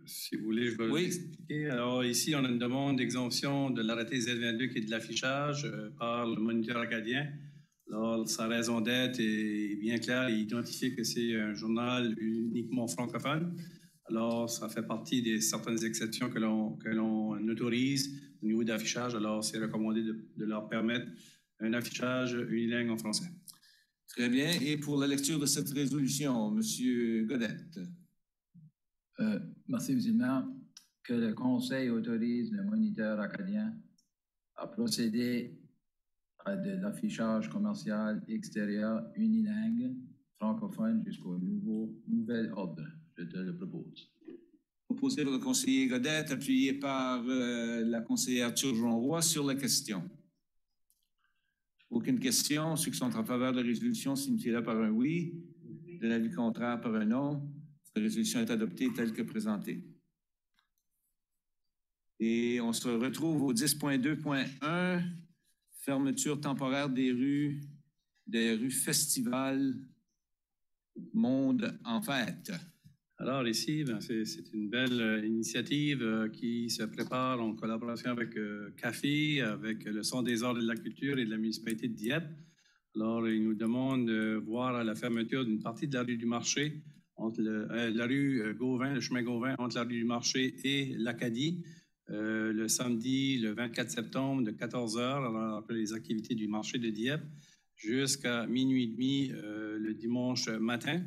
S11: si vous voulez, je vais vous expliquer. Alors, ici, on a une demande d'exemption de l'arrêté Z22 qui est de l'affichage par le moniteur acadien. Alors, sa raison d'être est bien claire et identifiée que c'est un journal uniquement francophone. Alors, ça fait partie des certaines exceptions que l'on autorise au niveau d'affichage. Alors, c'est recommandé de leur permettre un affichage unilingue en français.
S1: Très bien. Et pour la lecture de cette résolution, M. Godette.
S5: Merci, M. le maire. Que le Conseil autorise le moniteur acadien à procéder à de l'affichage commercial extérieur unilingue francophone jusqu'au nouvel ordre. Je te le propose.
S1: Proposé par le conseiller Godette, appuyé par la conseillère Turgeon-Roy sur la question. Aucune question. Ceux qui sont en faveur de la résolution signifient-le par un oui. De l'avis contraire par un non. La résolution est adoptée telle que présentée. Et on se retrouve au 10.2.1, fermeture temporaire des rues Festival Monde en fête.
S11: Alors ici, c'est une belle initiative qui se prépare en collaboration avec CAFI, avec le Centre des arts et de la culture et de la municipalité de Dieppe. Alors, ils nous demandent de voir à la fermeture d'une partie de la rue du Marché, entre la rue Gauvin, le chemin Gauvin, entre la rue du Marché et l'Acadie, le samedi, le 24 septembre, de 14h, alors après les activités du marché de Dieppe, jusqu'à minuit et demi le dimanche matin.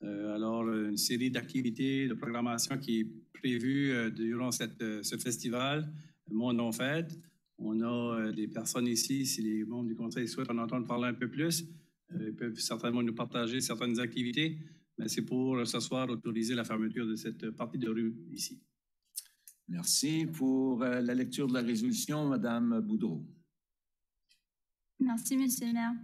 S11: Alors, une série d'activités, de programmation qui est prévue durant ce festival, Monde en fête. On a des personnes ici, si les membres du Conseil souhaitent en entendre parler un peu plus, ils peuvent certainement nous partager certaines activités, mais c'est pour ce soir autoriser la fermeture de cette partie de rue ici.
S1: Merci. Pour la lecture de la résolution, Mme Boudreau.
S12: Merci, M. le maire.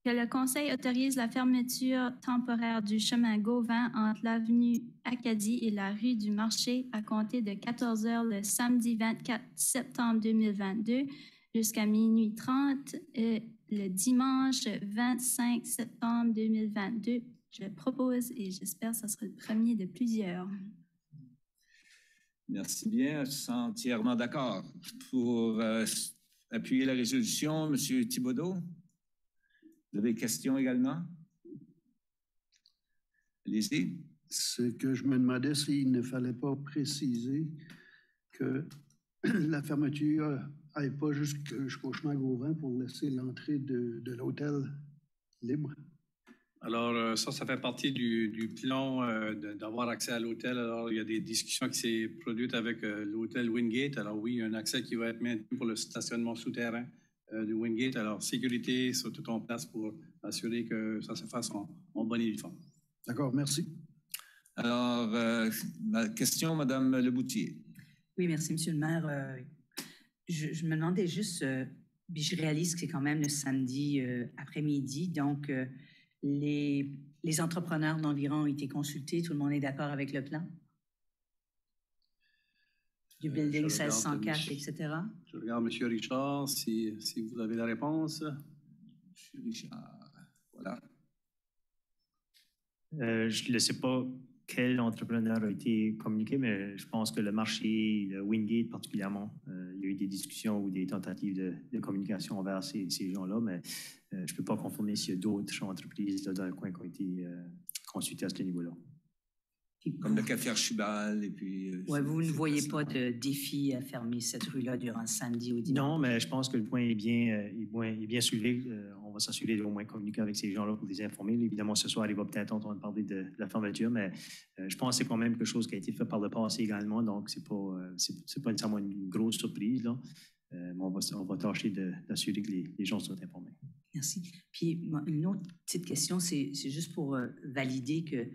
S12: Que le Conseil autorise la fermeture temporaire du chemin Gauvin entre l'avenue Acadie et la rue du Marché à compter de 14h le samedi 24 septembre 2022 jusqu'à minuit 30 et le dimanche 25 septembre 2022. Je propose et j'espère que ce sera le premier de plusieurs.
S1: Merci bien. Je suis entièrement d'accord. Pour appuyer la résolution, M. Thibodeau. Vous avez des questions également? Allez-y.
S3: Ce que je me demandais, s'il ne fallait pas préciser que la fermeture n'aille pas jusqu'au chemin Gauvin pour laisser l'entrée de l'hôtel libre.
S11: Alors, ça fait partie du plan d'avoir accès à l'hôtel. Alors, il y a des discussions qui s'est produites avec l'hôtel Wingate. Alors oui, il y a un accès qui va être maintenu pour le stationnement souterrain du Wingate. Alors, sécurité, c'est tout en place pour assurer que ça se fasse en bonne et due forme.
S3: D'accord, merci.
S1: Alors, ma question, Mme Leboutier.
S6: Oui, merci, M. le maire. Je me demandais juste, puis je réalise que c'est quand même le samedi après-midi, donc les entrepreneurs d'environ ont été consultés, tout le monde est d'accord avec le plan? Du building 1604, etc.
S11: Je regarde M. Richard, si vous avez la réponse.
S1: M. Richard, voilà.
S15: Je ne sais pas quel entrepreneur a été communiqué, mais je pense que le marché, le Wingate particulièrement, il y a eu des discussions ou des tentatives de communication envers ces gens-là, mais je ne peux pas confirmer s'il y a d'autres entreprises là, dans le coin qui ont été consultées à ce niveau-là.
S1: Comme le Café Archibald et puis...
S6: Oui, vous ne voyez pas de défi à fermer cette rue-là durant le samedi ou dimanche?
S15: Non, mais je pense que le point est bien soulevé. On va s'assurer d'au moins communiquer avec ces gens-là pour les informer. Évidemment, ce soir, il va peut-être entendre parler de la fermeture, mais je pense que c'est quand même quelque chose qui a été fait par le passé également, donc c'est pas nécessairement une grosse surprise, là. Mais on va tâcher d'assurer que les gens sont informés.
S6: Merci. Puis, une autre petite question, c'est juste pour valider que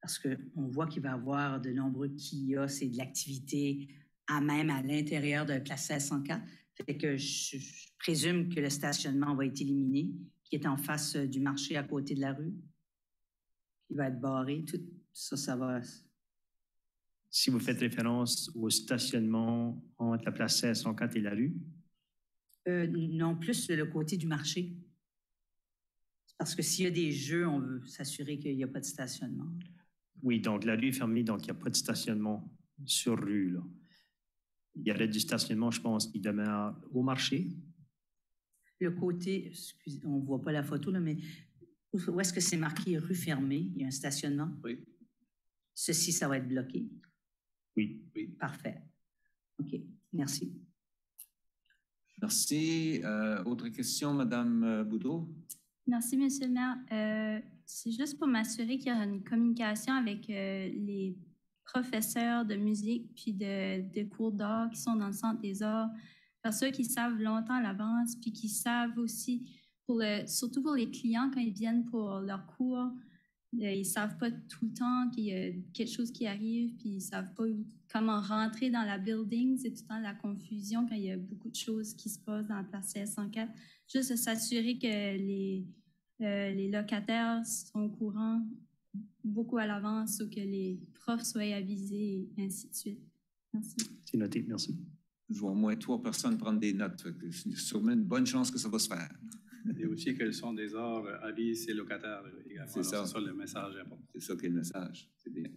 S6: parce qu'on voit qu'il va y avoir de nombreux kiosques et de l'activité même à l'intérieur de Place 1604. Fait que je présume que le stationnement va être éliminé, qui est en face du marché à côté de la rue. Il va être barré. Tout ça, ça va...
S15: Si vous faites référence au stationnement entre la Place 1604 et la rue?
S6: Non, plus le côté du marché. Parce que s'il y a des jeux, on veut s'assurer qu'il n'y a pas de stationnement.
S15: Oui, donc la rue est fermée, donc il n'y a pas de stationnement sur rue, là. Il y aurait du stationnement, je pense, qui demeure au marché.
S6: Le côté, excusez, on ne voit pas la photo, là, mais où est-ce que c'est marqué rue fermée? Il y a un stationnement?
S11: Oui.
S6: Ceci, ça va être bloqué?
S15: Oui.
S11: Oui.
S6: Parfait. OK, merci.
S1: Merci. Autre question, Mme Boudreau?
S12: Merci, M. le maire. C'est juste pour m'assurer qu'il y aura une communication avec les professeurs de musique puis de cours d'art qui sont dans le Centre des arts. Pour ceux qui savent longtemps à l'avance puis qui savent aussi, surtout pour les clients quand ils viennent pour leurs cours, ils ne savent pas tout le temps qu'il y a quelque chose qui arrive puis ils ne savent pas comment rentrer dans la building. C'est tout le temps la confusion quand il y a beaucoup de choses qui se passent dans la place 1604. Juste de s'assurer que les locataires sont au courant beaucoup à l'avance ou que les profs soient avisés et ainsi de suite. Merci.
S15: C'est noté, merci.
S1: Je vois au moins 3 personnes prendre des notes. C'est sûrement une bonne chance que ça va se faire.
S11: Et aussi que le Centre des arts avise ses locataires également.
S1: C'est ça.
S11: C'est ça le message important.
S1: C'est ça qui est le message. C'est bien.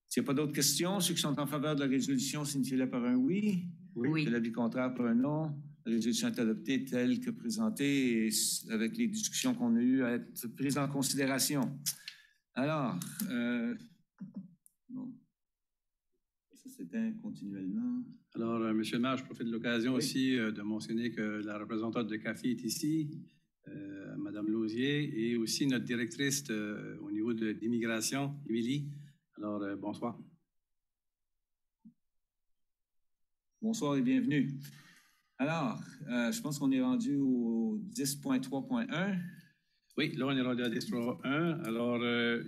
S1: S'il n'y a pas d'autres questions, ceux qui sont en faveur de la résolution signifient-le par un oui.
S6: Oui.
S1: De l'avis contraire par un non. La résolution est adoptée telle que présentée et avec les discussions qu'on a eues à être prises en considération. Alors, bon. Ça s'éteint continuellement.
S11: Alors, Monsieur le maire, je profite de l'occasion aussi de mentionner que la représentante de CAFI est ici, Madame Lausier, et aussi notre directrice au niveau de l'immigration, Émilie. Alors, bonsoir.
S1: Bonsoir et bienvenue. Alors, je pense qu'on est rendu au 10.3.1.
S11: Oui, là, on est rendu à 10.3.1. Alors,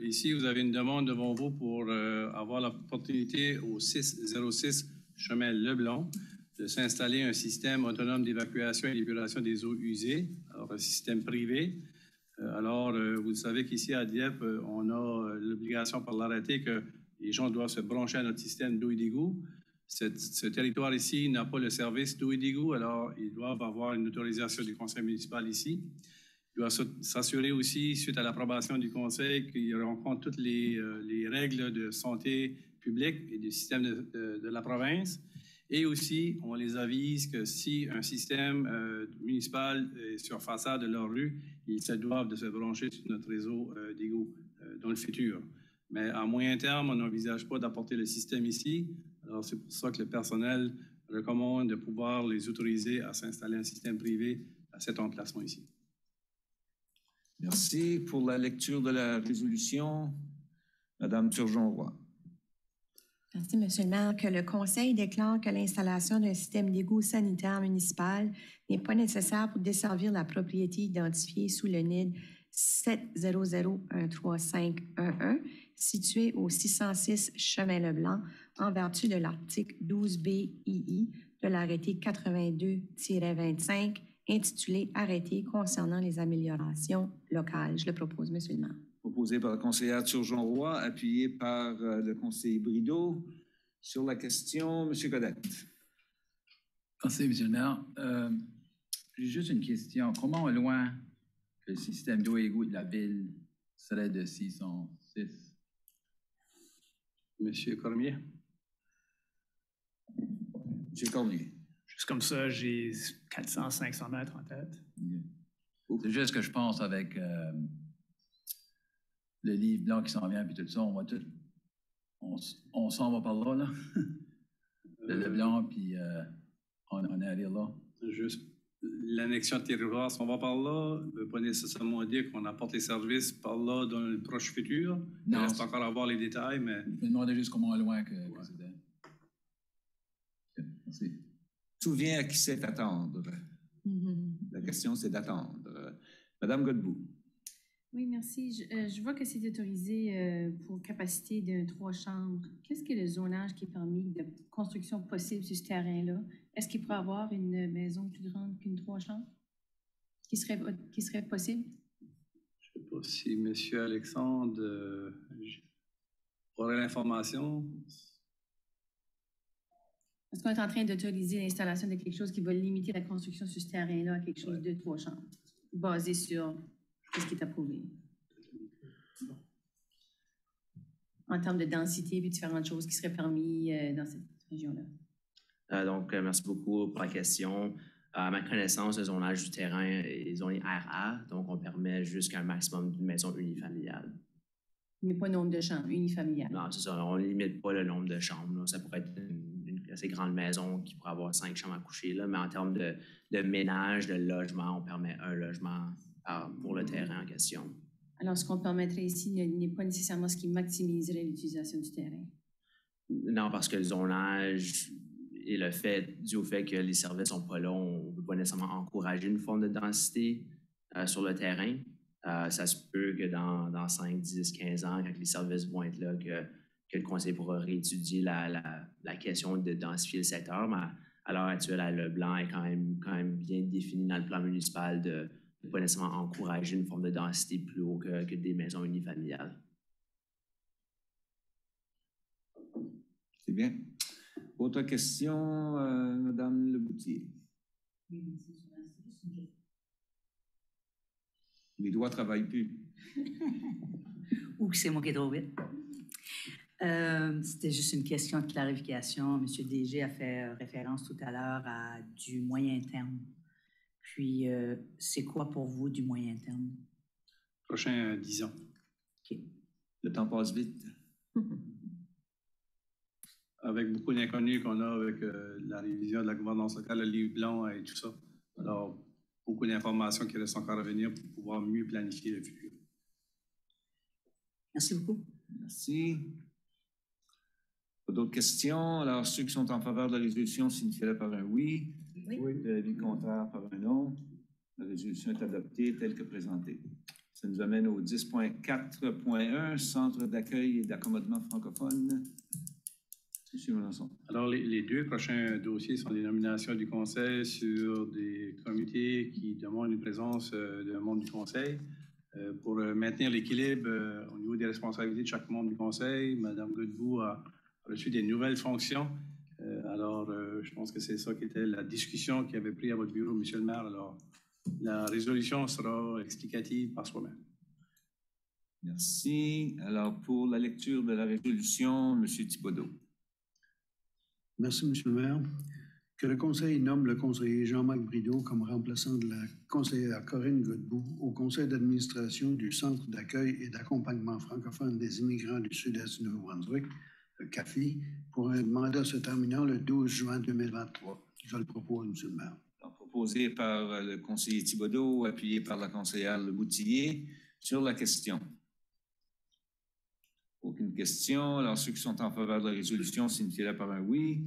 S11: ici, vous avez une demande devant vous pour avoir l'opportunité au 606 chemin Leblanc de s'installer un système autonome d'évacuation et d'épuration des eaux usées, alors un système privé. Alors, vous savez qu'ici à Dieppe, on a l'obligation par l'arrêté que les gens doivent se brancher à notre système d'eau et d'égout. Ce territoire ici n'a pas le service d'eau et d'égout, alors ils doivent avoir une autorisation du conseil municipal ici. Il doit s'assurer aussi, suite à l'approbation du conseil, qu'il rencontre toutes les règles de santé publique et du système de la province. Et aussi, on les avise que si un système municipal est sur façade de leur rue, ils se doivent de se brancher sur notre réseau d'égout dans le futur. Mais à moyen terme, on n'envisage pas d'apporter le système ici. Alors, c'est pour ça que le personnel recommande de pouvoir les autoriser à s'installer un système privé à cet emplacement ici.
S1: Merci. Pour la lecture de la résolution, Madame Turgeon-Roy.
S4: Merci, Monsieur le maire. Que le Conseil déclare que l'installation d'un système d'égout sanitaire municipal n'est pas nécessaire pour desservir la propriété identifiée sous le NID 700-13511, située au 606 Chemin Leblanc, en vertu de l'article 12B-II de l'arrêté 82-25, intitulé « Arrêté concernant les améliorations locales ». Je le propose, Monsieur le maire.
S1: Proposé par la conseillère Turgeon-Roy, appuyé par le conseiller Brideau. Sur la question, M. Godette.
S5: Merci, M. le maire. J'ai juste une question. Comment loin que le système d'eau et égout de la ville serait de 606?
S11: M. Cormier.
S1: M. Cormier.
S16: Juste comme ça, j'ai 400-500 mètres en tête.
S5: C'est juste que je pense avec le livre blanc qui s'en vient, puis tout ça, on s'en va par là, là. Le blanc, puis on est allé là.
S11: Juste l'annexion de territoire, si on va par là, ne veut pas nécessairement dire qu'on apporte les services par là dans le proche futur. Il reste encore à voir les détails, mais...
S5: Je me demandais juste comment loin que c'était. Okay, merci.
S1: Tout vient à qui sait attendre. La question, c'est d'attendre. Madame Godbout.
S14: Oui, merci. Je vois que c'est autorisé pour capacité de 3 chambres. Qu'est-ce que le zonage qui est permis de construction possible sur ce terrain-là? Est-ce qu'il pourrait avoir une maison plus grande qu'une 3 chambres qui serait possible?
S11: Je ne sais pas si M. Alexandre aurait l'information.
S14: Est-ce qu'on est en train d'autoriser l'installation de quelque chose qui va limiter la construction sur ce terrain-là à quelque chose de 3 chambres, basé sur ce qui est approuvé? En termes de densité et différentes choses qui seraient permises dans cette région-là.
S17: Merci beaucoup pour la question. À ma connaissance, le zonage du terrain est zoné RA, donc on permet jusqu'à un maximum d'une maison unifamiliale.
S14: Mais pas nombre de chambres, unifamiliales.
S17: Non, c'est ça. On ne limite pas le nombre de chambres. Là. Ça pourrait être une assez grande maison qui pourrait avoir 5 chambres à coucher. Là. Mais en termes de ménage, de logement, on permet un logement pour le terrain en question.
S14: Alors, ce qu'on permettrait ici n'est pas nécessairement ce qui maximiserait l'utilisation du terrain.
S17: Non, parce que le zonage et le fait, dû au fait que les services ne sont pas là, on ne peut pas nécessairement encourager une forme de densité sur le terrain. Ça se peut que dans 5, 10, 15 ans, quand les services vont être là, que le conseil pourra réétudier la question de densifier le secteur. Mais à l'heure actuelle, le blanc est quand même bien défini dans le plan municipal de ne pas nécessairement encourager une forme de densité plus haut que des maisons unifamiliales.
S1: C'est bien. Autre question, Mme Leboutier.
S6: Oui, merci.
S1: Les doigts ne travaillent plus.
S6: Ou c'est moi qui est trop vite. C'était juste une question de clarification. M. DG a fait référence tout à l'heure à du moyen terme. Puis, c'est quoi pour vous du moyen terme?
S11: Prochain 10 ans.
S6: OK.
S1: Le temps passe vite.
S11: Avec beaucoup d'inconnus qu'on a avec la révision de la gouvernance locale, le livre blanc et tout ça. Alors, beaucoup d'informations qui restent encore à venir pour pouvoir mieux planifier le futur.
S6: Merci beaucoup.
S1: Merci. Pas d'autres questions? Alors, ceux qui sont en faveur de la résolution signifient par un oui.
S6: Oui.
S1: L'avis contraire par un non. La résolution est adoptée telle que présentée. Ça nous amène au 10.4.1, Centre d'accueil et d'accommodement francophone. M. Melançon.
S11: Alors, les 2 prochains dossiers sont des nominations du Conseil sur des comités qui demandent une présence d'un membre du Conseil. Pour maintenir l'équilibre au niveau des responsabilités de chaque membre du Conseil, Mme Godbout a reçu des nouvelles fonctions. Alors, je pense que c'est ça qui était la discussion qui avait pris à votre bureau, M. le maire. Alors, la résolution sera explicative par soi-même.
S1: Merci. Alors, pour la lecture de la résolution, M. Thibodeau.
S3: Merci, M. le maire. Que le Conseil nomme le conseiller Jean-Marc Brideau comme remplaçant de la conseillère Corinne Godbout au Conseil d'administration du Centre d'accueil et d'accompagnement francophone des immigrants du Sud-Est du Nouveau-Brunswick, le CAFI, pour un mandat se terminant le 12 juin 2023. Je le propose, M. le maire.
S1: Alors, proposé par le conseiller Thibodeau, appuyé par la conseillère Le Boutillier. Sur la question. Aucune question. Alors, ceux qui sont en faveur de la résolution signifient-le par un oui,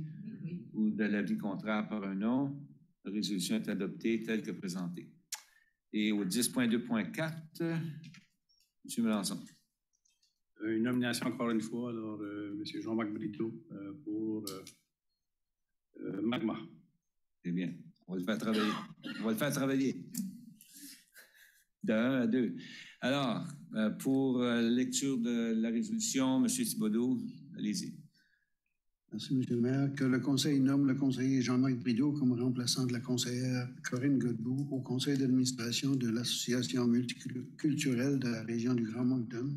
S1: ou de l'avis contraire par un non. La résolution est adoptée telle que présentée. Et au 10.2.4, M. Melançon.
S11: Une nomination encore une fois, alors, M. Jean-Marc Brideau pour Magma.
S1: Très bien. On va le faire travailler. On va le faire travailler. De 1 à 2. Alors, pour lecture de la résolution, M. Thibodeau, allez-y.
S3: Merci, M. le maire. Que le Conseil nomme le conseiller Jean-Marc Brideau comme remplaçant de la conseillère Corinne Godbout au Conseil d'administration de l'Association multiculturelle de la région du Grand Moncton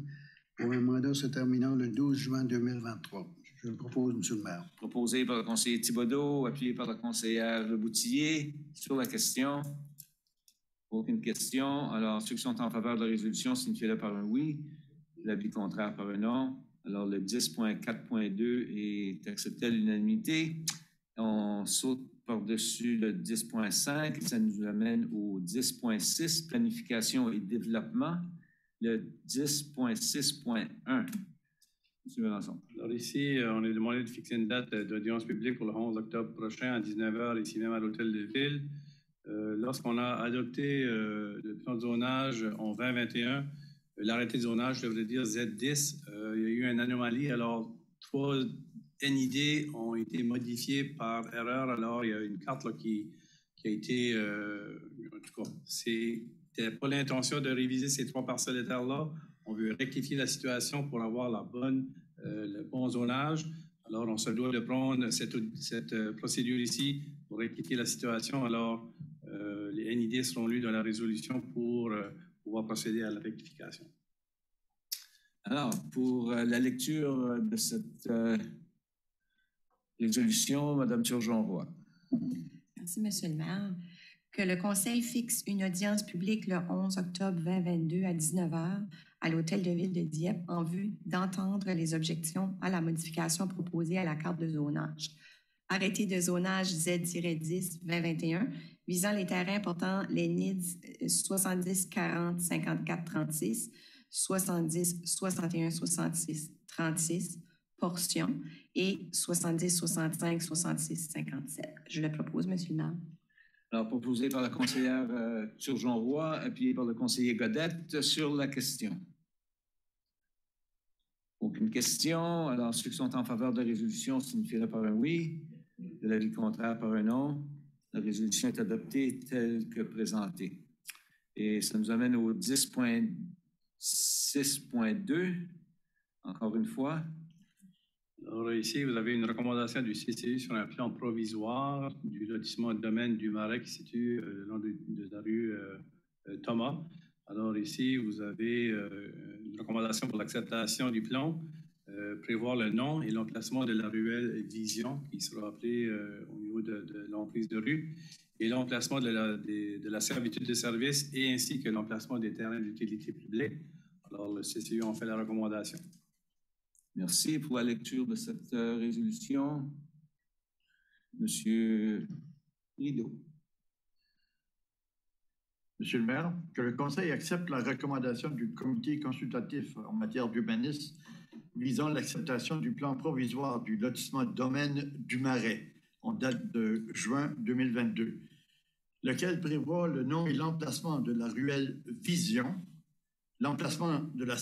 S3: pour un mandat se terminant le 12 juin 2023. Je le propose, M. le maire.
S1: Proposé par le conseiller Thibodeau, appuyé par la conseillère Le Boutillier. Sur la question. Aucune question. Alors, ceux qui sont en faveur de la résolution signifient-le par un oui. L'avis contraire par un non. Alors, le 10.4.2 est accepté à l'unanimité. On saute par-dessus le 10.5. Ça nous amène au 10.6, planification et développement. Le 10.6.1. M. Melançon.
S11: Alors ici, on est demandé de fixer une date d'audience publique pour le 11 octobre prochain à 19h, ici même à l'Hôtel de Ville. Lorsqu'on a adopté le plan de zonage en 2021, l'arrêté de zonage, je devrais dire Z10, il y a eu une anomalie. Alors, 3 NID ont été modifiés par erreur. Alors, il y a une carte là, qui a été... en tout cas, c'était pas l'intention de réviser ces 3 parcellitaires-là. On veut rectifier la situation pour avoir le bon zonage. Alors, on se doit de prendre cette procédure ici pour rectifier la situation. Alors, les NID seront lus dans la résolution pour pouvoir procéder à la rectification.
S1: Alors, pour la lecture de cette résolution, Mme Turgeon-Roy.
S4: Merci, M. le maire. Que le Conseil fixe une audience publique le 11 octobre 2022 à 19h à l'Hôtel de Ville de Dieppe en vue d'entendre les objections à la modification proposée à la carte de zonage. Arrêté de zonage Z-10-2021 visant les terrains portant les NIDS 70 40 54 36, 70 61 66 36 portions et 70 65 66 57. Je le propose, M. le maire.
S1: Alors, proposé par la conseillère Turgeon-Roy, appuyé par le conseiller Godette sur la question. Aucune question. Alors, ceux qui sont en faveur de la résolution signifient par un oui. De l'avis contraire par un non. La résolution est adoptée telle que présentée. Et ça nous amène au 10.6.2. Encore une fois.
S11: Alors ici, vous avez une recommandation du CCU sur un plan provisoire du lotissement de domaine du Marais qui se situe le long de la rue Thomas. Alors ici, vous avez une recommandation pour l'acceptation du plan, prévoir le nom et l'emplacement de la ruelle Vision qui sera appelée au niveau de l'emprise de rue et l'emplacement de la servitude de service et ainsi que l'emplacement des terrains d'utilité publique. Alors le CCU en fait la recommandation.
S1: Merci pour la lecture de cette résolution. Monsieur Brideau.
S18: Monsieur le maire, que le Conseil accepte la recommandation du comité consultatif en matière d'urbanisme visant l'acceptation du plan provisoire du lotissement domaine du Marais en date de juin 2022, lequel prévoit le nom et l'emplacement de la ruelle Vision, l'emplacement de la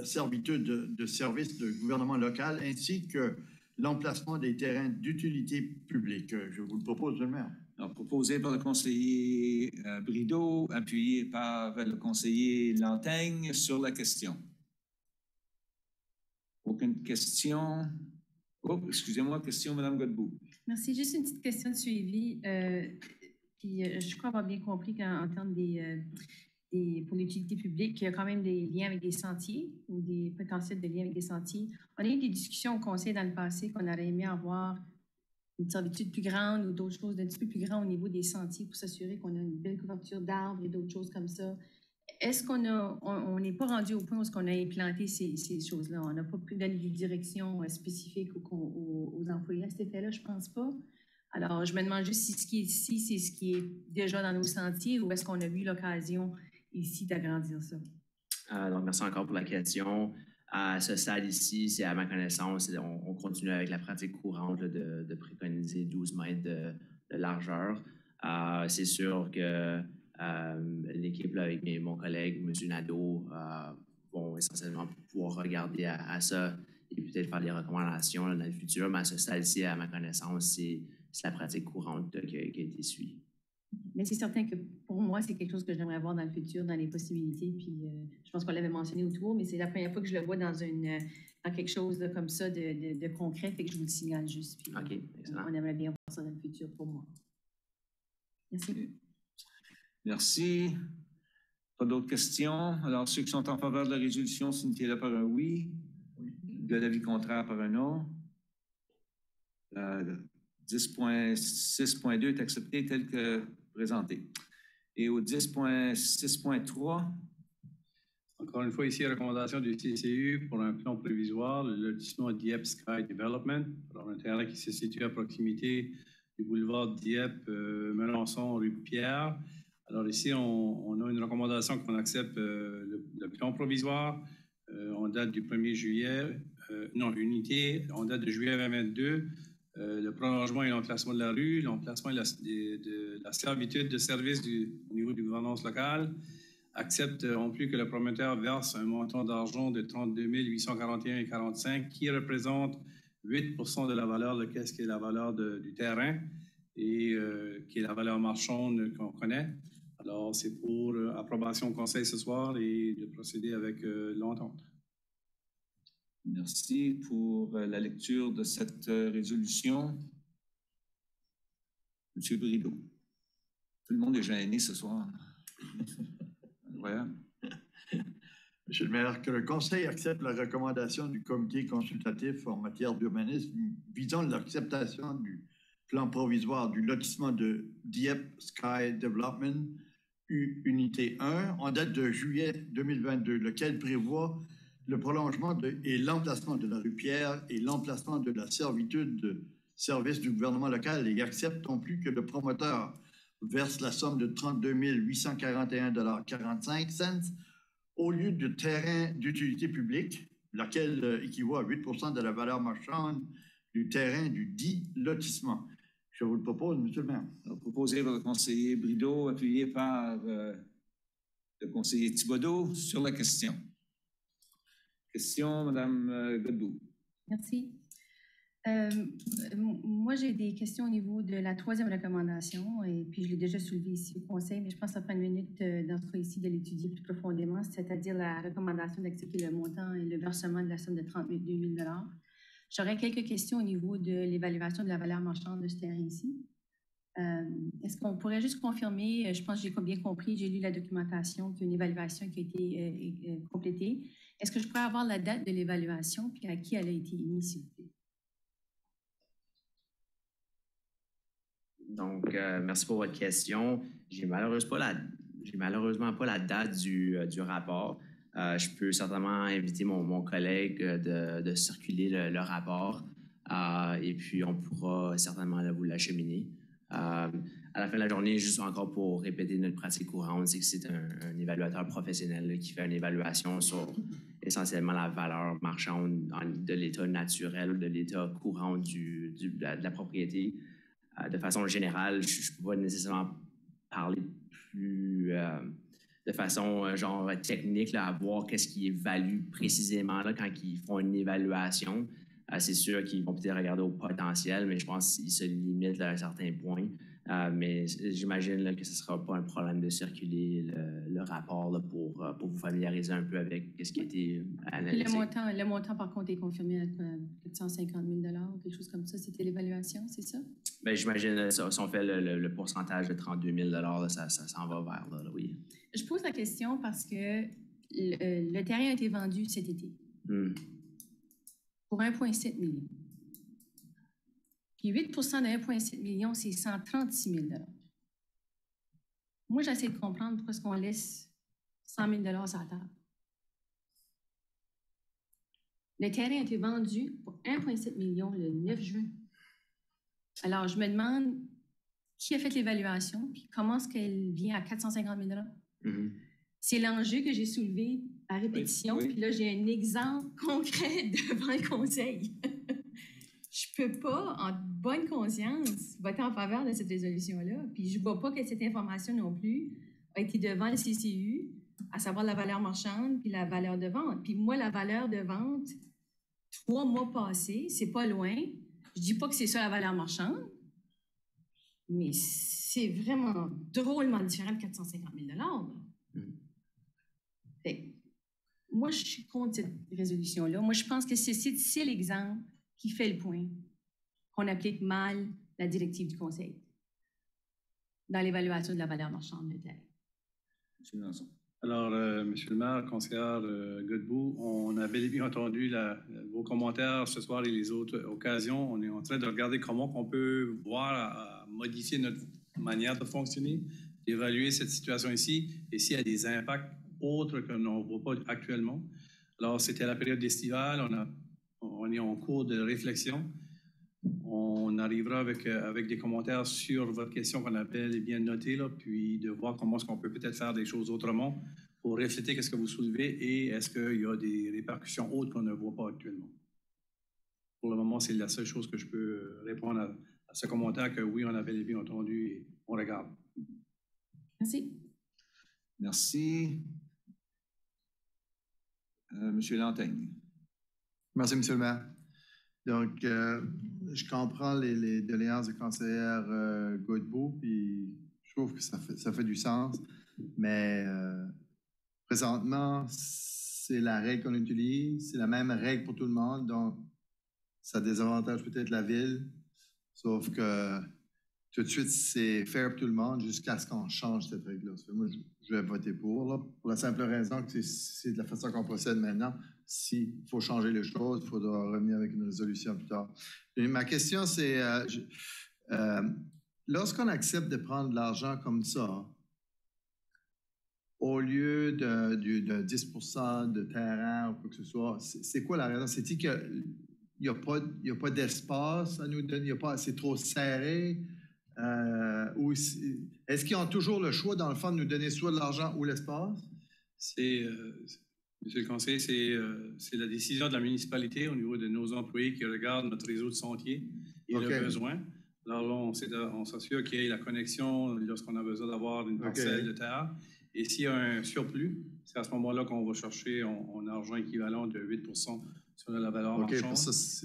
S18: servitude de service de gouvernement local ainsi que l'emplacement des terrains d'utilité publique. Je vous le propose, monsieur le maire.
S1: Alors, proposé par le conseiller Brideau, appuyé par le conseiller Lantaigne sur la question. Aucune question. Oh, excusez-moi, question, Mme Godbout.
S14: Merci. Juste une petite question de suivi. Puis, je crois avoir bien compris qu'en termes pour l'utilité publique, il y a quand même des liens avec des sentiers ou des potentiels de liens avec des sentiers. On a eu des discussions au Conseil dans le passé qu'on aurait aimé avoir une servitude plus grande ou d'autres choses d'un petit peu plus grand au niveau des sentiers pour s'assurer qu'on a une belle couverture d'arbres et d'autres choses comme ça. Est-ce qu'on n'est pas rendu au point où on a implanté ces choses-là? On n'a pas pu donner des directions spécifiques aux employés à cet effet-là, je ne pense pas. Alors, je me demande juste si ce qui est ici, c'est ce qui est déjà dans nos sentiers ou est-ce qu'on a eu l'occasion ici d'agrandir ça?
S17: Donc, merci encore pour la question. À ce stade ici, c'est à ma connaissance, on continue avec la pratique courante de préconiser 12 mètres de largeur. C'est sûr que l'équipe avec mon collègue, M. Nadeau, vont essentiellement pouvoir regarder à ça et peut-être faire des recommandations dans le futur, mais à ce stade-ci, à ma connaissance, c'est la pratique courante qui a été suivie.
S14: Mais c'est certain que pour moi, c'est quelque chose que j'aimerais voir dans le futur, dans les possibilités. Puis je pense qu'on l'avait mentionné autour, mais c'est la première fois que je le vois dans quelque chose comme ça de concret, fait que je vous le signale juste. Puis,
S17: OK, excellent.
S14: On aimerait bien voir ça dans le futur pour moi. Merci.
S1: Okay. Merci. Pas d'autres questions? Alors, ceux qui sont en faveur de la résolution, signifient-le par un oui. De l'avis contraire par un non. 10.6.2 est accepté tel que présenté. Et au 10.6.3.
S11: Encore une fois, ici, recommandation du CCU pour un plan provisoire, le lotissement Dieppe Sky Development, alors un terrain qui se situe à proximité du boulevard Dieppe, Melançon, rue Pierre. Alors ici, on a une recommandation qu'on accepte le plan provisoire en date du 1er juillet, unité en date de juillet 2022. Le prolongement et l'emplacement de la rue, l'emplacement et de la servitude de service au niveau du gouvernance locale, accepte en plus que le promoteur verse un montant d'argent de 32 841,45 qui représente 8 % de la valeur de qu'est-ce qui est la valeur du terrain et qui est la valeur marchande qu'on connaît. Alors, c'est pour approbation au Conseil ce soir et de procéder avec l'entente.
S1: Merci pour la lecture de cette résolution. Monsieur Brideau. Tout le monde est gêné ce soir. Incroyable.
S18: Monsieur le maire, que le Conseil accepte la recommandation du comité consultatif en matière d'urbanisme visant l'acceptation du plan provisoire du lotissement de Dieppe Sky Development, unité 1, en date de juillet 2022, lequel prévoit le prolongement et l'emplacement de la rue Pierre et l'emplacement de la servitude de service du gouvernement local et accepte non plus que le promoteur verse la somme de 32 841,45 $ au lieu de terrain d'utilité publique, laquelle équivaut à 8 % de la valeur marchande du terrain du dit lotissement. Je vous le propose, monsieur le maire.
S1: Proposé par le conseiller Brideau, appuyé par le conseiller Thibodeau sur la question. Question, Mme Godbout.
S14: Merci. Moi, j'ai des questions au niveau de la troisième recommandation, et puis je l'ai déjà soulevée ici au Conseil, mais je pense que ça prend une minute dans ce cas ici de l'étudier plus profondément, c'est-à-dire la recommandation d'accepter le montant et le versement de la somme de 32 000 $. J'aurais quelques questions au niveau de l'évaluation de la valeur marchande de ce terrain ici. Est-ce qu'on pourrait juste confirmer, je pense que j'ai bien compris, j'ai lu la documentation, qu'il y a une évaluation qui a été complétée. Est-ce que je pourrais avoir la date de l'évaluation puis à qui elle a été émise, s'il vous plaît?
S17: Donc, merci pour votre question. J'ai malheureusement pas la date du rapport. Je peux certainement inviter mon collègue de circuler le rapport et puis on pourra certainement vous l'acheminer. À la fin de la journée, juste encore pour répéter notre pratique courante, c'est que c'est un évaluateur professionnel qui fait une évaluation sur essentiellement la valeur marchande de l'état naturel, de l'état courant de la propriété. De façon générale, je ne peux pas nécessairement parler plus de façon genre technique là, à voir qu'est-ce qui évalue précisément là, quand ils font une évaluation. C'est sûr qu'ils vont peut-être regarder au potentiel, mais je pense qu'ils se limitent là, à un certain point. Mais j'imagine là, que ce ne sera pas un problème de circuler le rapport là, pour vous familiariser un peu avec ce qui a été analysé.
S14: Le montant, par contre, est confirmé à 450 000 $ ou quelque chose comme ça. C'était l'évaluation, c'est ça?
S17: Bien, j'imagine, si on fait le pourcentage de 32 000 $, ça s'en va vers là, oui.
S14: Je pose la question parce que le terrain a été vendu cet été pour 1,7 million. Puis 8 de 1,7 million, c'est 136 000 $. Moi, j'essaie de comprendre pourquoi est-ce qu'on laisse 100 000 $ sur la table. Le terrain a été vendu pour 1,7 million le 9 juin. Alors, je me demande qui a fait l'évaluation, puis comment est-ce qu'elle vient à 450 000 $. C'est l'enjeu que j'ai soulevé à répétition, puis là, j'ai un exemple concret devant le conseil. Je ne peux pas, en bonne conscience, voter en faveur de cette résolution-là, puis je ne vois pas que cette information non plus a été devant le CCU, à savoir la valeur marchande puis la valeur de vente. Puis moi, la valeur de vente, 3 mois passés, c'est pas loin. Je dis pas que c'est ça la valeur marchande, mais c'est vraiment drôlement différent de 450 000 $. Fait que, moi, je suis contre cette résolution-là. Moi, je pense que c'est l'exemple qui fait le point qu'on applique mal la directive du Conseil dans l'évaluation de la valeur marchande de terre.
S1: M. Lançon.
S11: Alors, Monsieur le maire, conseillère Godbout, on a bel et bien entendu vos commentaires ce soir et les autres occasions. On est en train de regarder comment on peut voir à modifier notre manière de fonctionner, d'évaluer cette situation ici et s'il y a des impacts autres que l'on ne voit pas actuellement. Alors, c'était la période estivale, on est en cours de réflexion. On arrivera avec des commentaires sur votre question qu'on appelle bien notée, là, puis de voir comment est-ce qu'on peut peut-être faire des choses autrement pour refléter ce que vous soulevez et est-ce qu'il y a des répercussions autres qu'on ne voit pas actuellement. Pour le moment, c'est la seule chose que je peux répondre à ce commentaire que oui, on a bel et bien entendu et on regarde.
S14: Merci.
S1: Merci. Monsieur Lantaigne.
S13: Merci, Monsieur le maire. Donc, je comprends les doléances de conseillère Godbout, puis je trouve que ça fait du sens, mais présentement, c'est la règle qu'on utilise, c'est la même règle pour tout le monde, donc ça désavantage peut-être la ville, sauf que tout de suite, c'est fair pour tout le monde jusqu'à ce qu'on change cette règle-là. Moi, je vais voter pour la simple raison que c'est de la façon qu'on procède maintenant. S'il faut changer les choses, il faudra revenir avec une résolution plus tard. Et ma question, c'est, lorsqu'on accepte de prendre de l'argent comme ça, au lieu de 10 % de terrain ou quoi que ce soit, c'est quoi la raison? C'est-il qu'il n'y a pas d'espace à nous donner? C'est trop serré? Ou est-ce qu'ils ont toujours le choix, dans le fond, de nous donner soit de l'argent ou l'espace?
S11: Monsieur le conseiller, c'est la décision de la municipalité au niveau de nos employés qui regardent notre réseau de sentiers et le besoin. Alors là, on s'assure qu'il y ait la connexion lorsqu'on a besoin d'avoir une parcelle de terre. Et s'il y a un surplus, c'est à ce moment-là qu'on va chercher un argent équivalent de 8 % sur la valeur marchande.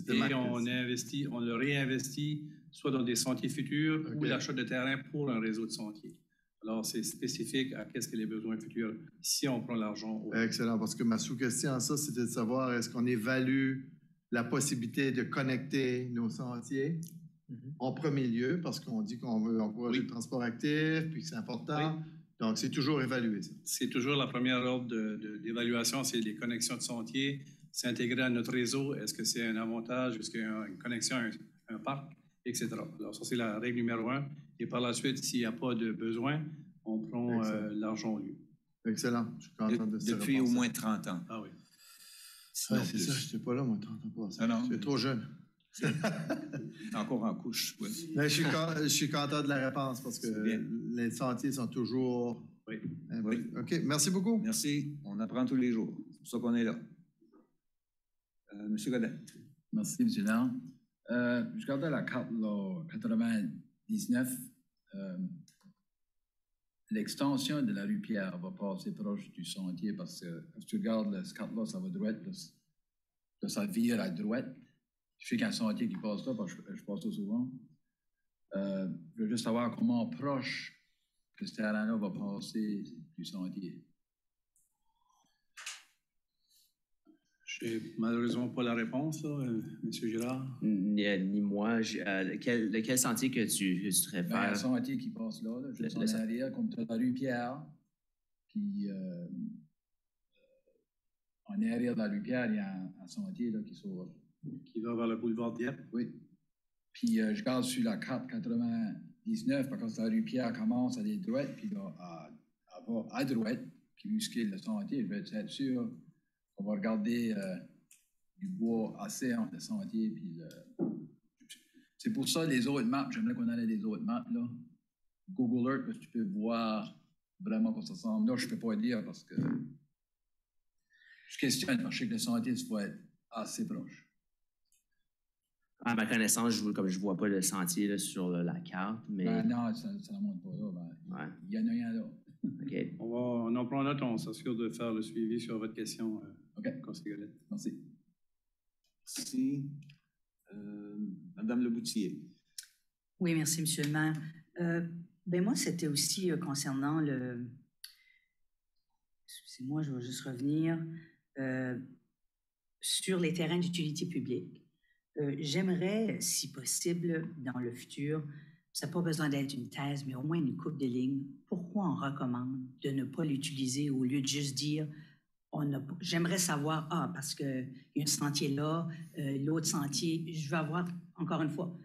S11: Et on le réinvestit soit dans des sentiers futurs ou l'achat de terrain pour un réseau de sentiers. Alors, c'est spécifique à qu'est-ce que les besoins futurs si on prend l'argent.
S13: Excellent, parce que ma sous-question à ça, c'était de savoir est-ce qu'on évalue la possibilité de connecter nos sentiers en premier lieu, parce qu'on dit qu'on veut encourager le transport actif, puis que c'est important. Donc, c'est toujours évalué, ça.
S11: C'est toujours la première ordre d'évaluation, c'est les connexions de sentiers, s'intégrer à notre réseau. Est-ce que c'est un avantage? Est-ce qu'il y a une connexion à un parc, etc. Alors, ça, c'est la règle numéro 1. Et par la suite, s'il n'y a pas de besoin, on prend l'argent au lieu.
S13: Excellent. Je suis content de ça.
S1: Depuis au moins 30 ans.
S11: Ah oui.
S13: C'est ça, je n'étais pas là, moi, 30 ans pas. Je suis trop jeune.
S1: Encore en couche, oui.
S13: Mais je suis content de la réponse parce que les sentiers sont toujours...
S11: Oui.
S13: OK, merci beaucoup.
S1: Merci. On apprend tous les jours. C'est pour ça qu'on est là. Monsieur Godin.
S5: Merci, M. le maire. Je regardais la carte, là, 99. L'extension de la rue Pierre va passer proche du sentier parce que quand tu regardes cette carte-là, ça va droite, là, ça vire à droite. Je sais qu'il y a un sentier qui passe là, parce que je passe là souvent. Je veux juste savoir comment proche que ce terrain-là va passer du sentier.
S11: Je n'ai malheureusement pas la réponse, là, M. Girard.
S17: Ni moi. Lequel sentier que tu préfères?
S5: Un sentier qui passe là, juste en arrière, comme tu as la rue Pierre. Puis, en arrière de la rue Pierre, il y a un sentier là, qui s'ouvre.
S11: Qui va vers le boulevard Dieppe?
S5: Oui. Puis je regarde sur la carte 99, parce que la rue Pierre commence à droite, puis là, elle va à droite, puis muscler le sentier. Je vais être sûr qu'on va regarder du bois assez entre le sentier puis le... C'est pour ça les autres maps, j'aimerais qu'on ait des autres maps, là. Google Earth, parce que tu peux voir vraiment quoi ça ressemble. Là, je ne peux pas dire parce que je questionne, parce que je sais que le sentier, il faut être assez proche.
S17: À ma connaissance, comme je ne vois pas le sentier là, sur la carte, mais...
S5: Ben non, ça ne la montre pas là. Ben, il y en a rien là.
S17: OK.
S11: On en prend note, on s'assure de faire le suivi sur votre question, conseiller Golette.
S1: Merci. Merci. Madame Leboutillier.
S6: Oui, merci, Monsieur le maire. Ben moi, c'était aussi concernant le... Excusez-moi, je vais juste revenir sur les terrains d'utilité publique. J'aimerais, si possible, dans le futur, ça n'a pas besoin d'être une thèse, mais au moins une coupe de lignes, pourquoi on recommande de ne pas l'utiliser au lieu de juste dire j'aimerais savoir, parce qu'il y a un sentier là, l'autre sentier, je veux avoir, encore une fois,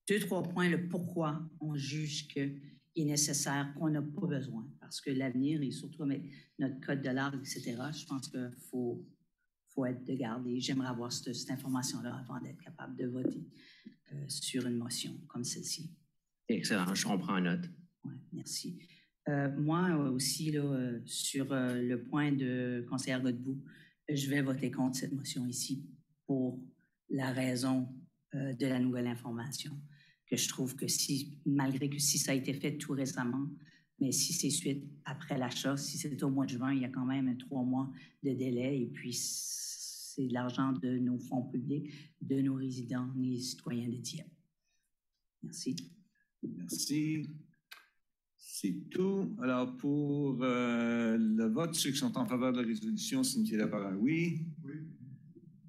S6: 2-3 points, le pourquoi on juge qu'il est nécessaire, qu'on n'a pas besoin. Parce que l'avenir, et surtout avec notre code de l'art, etc., je pense qu'il faut être de garde. Et j'aimerais avoir cette information-là avant d'être capable de voter sur une motion comme celle-ci.
S17: Excellent, je comprends note.
S6: Oui, merci. Moi aussi, là, sur le point de conseillère Godbout, je vais voter contre cette motion ici pour la raison de la nouvelle information, que je trouve que malgré que si ça a été fait tout récemment, mais si c'est suite après l'achat, si c'est au mois de juin, il y a quand même 3 mois de délai et puis c'est de l'argent de nos fonds publics, de nos résidents et citoyens de Dieppe. Merci.
S1: Merci. C'est tout. Alors, pour le vote, ceux qui sont en faveur de la résolution, signifient par un oui. Oui.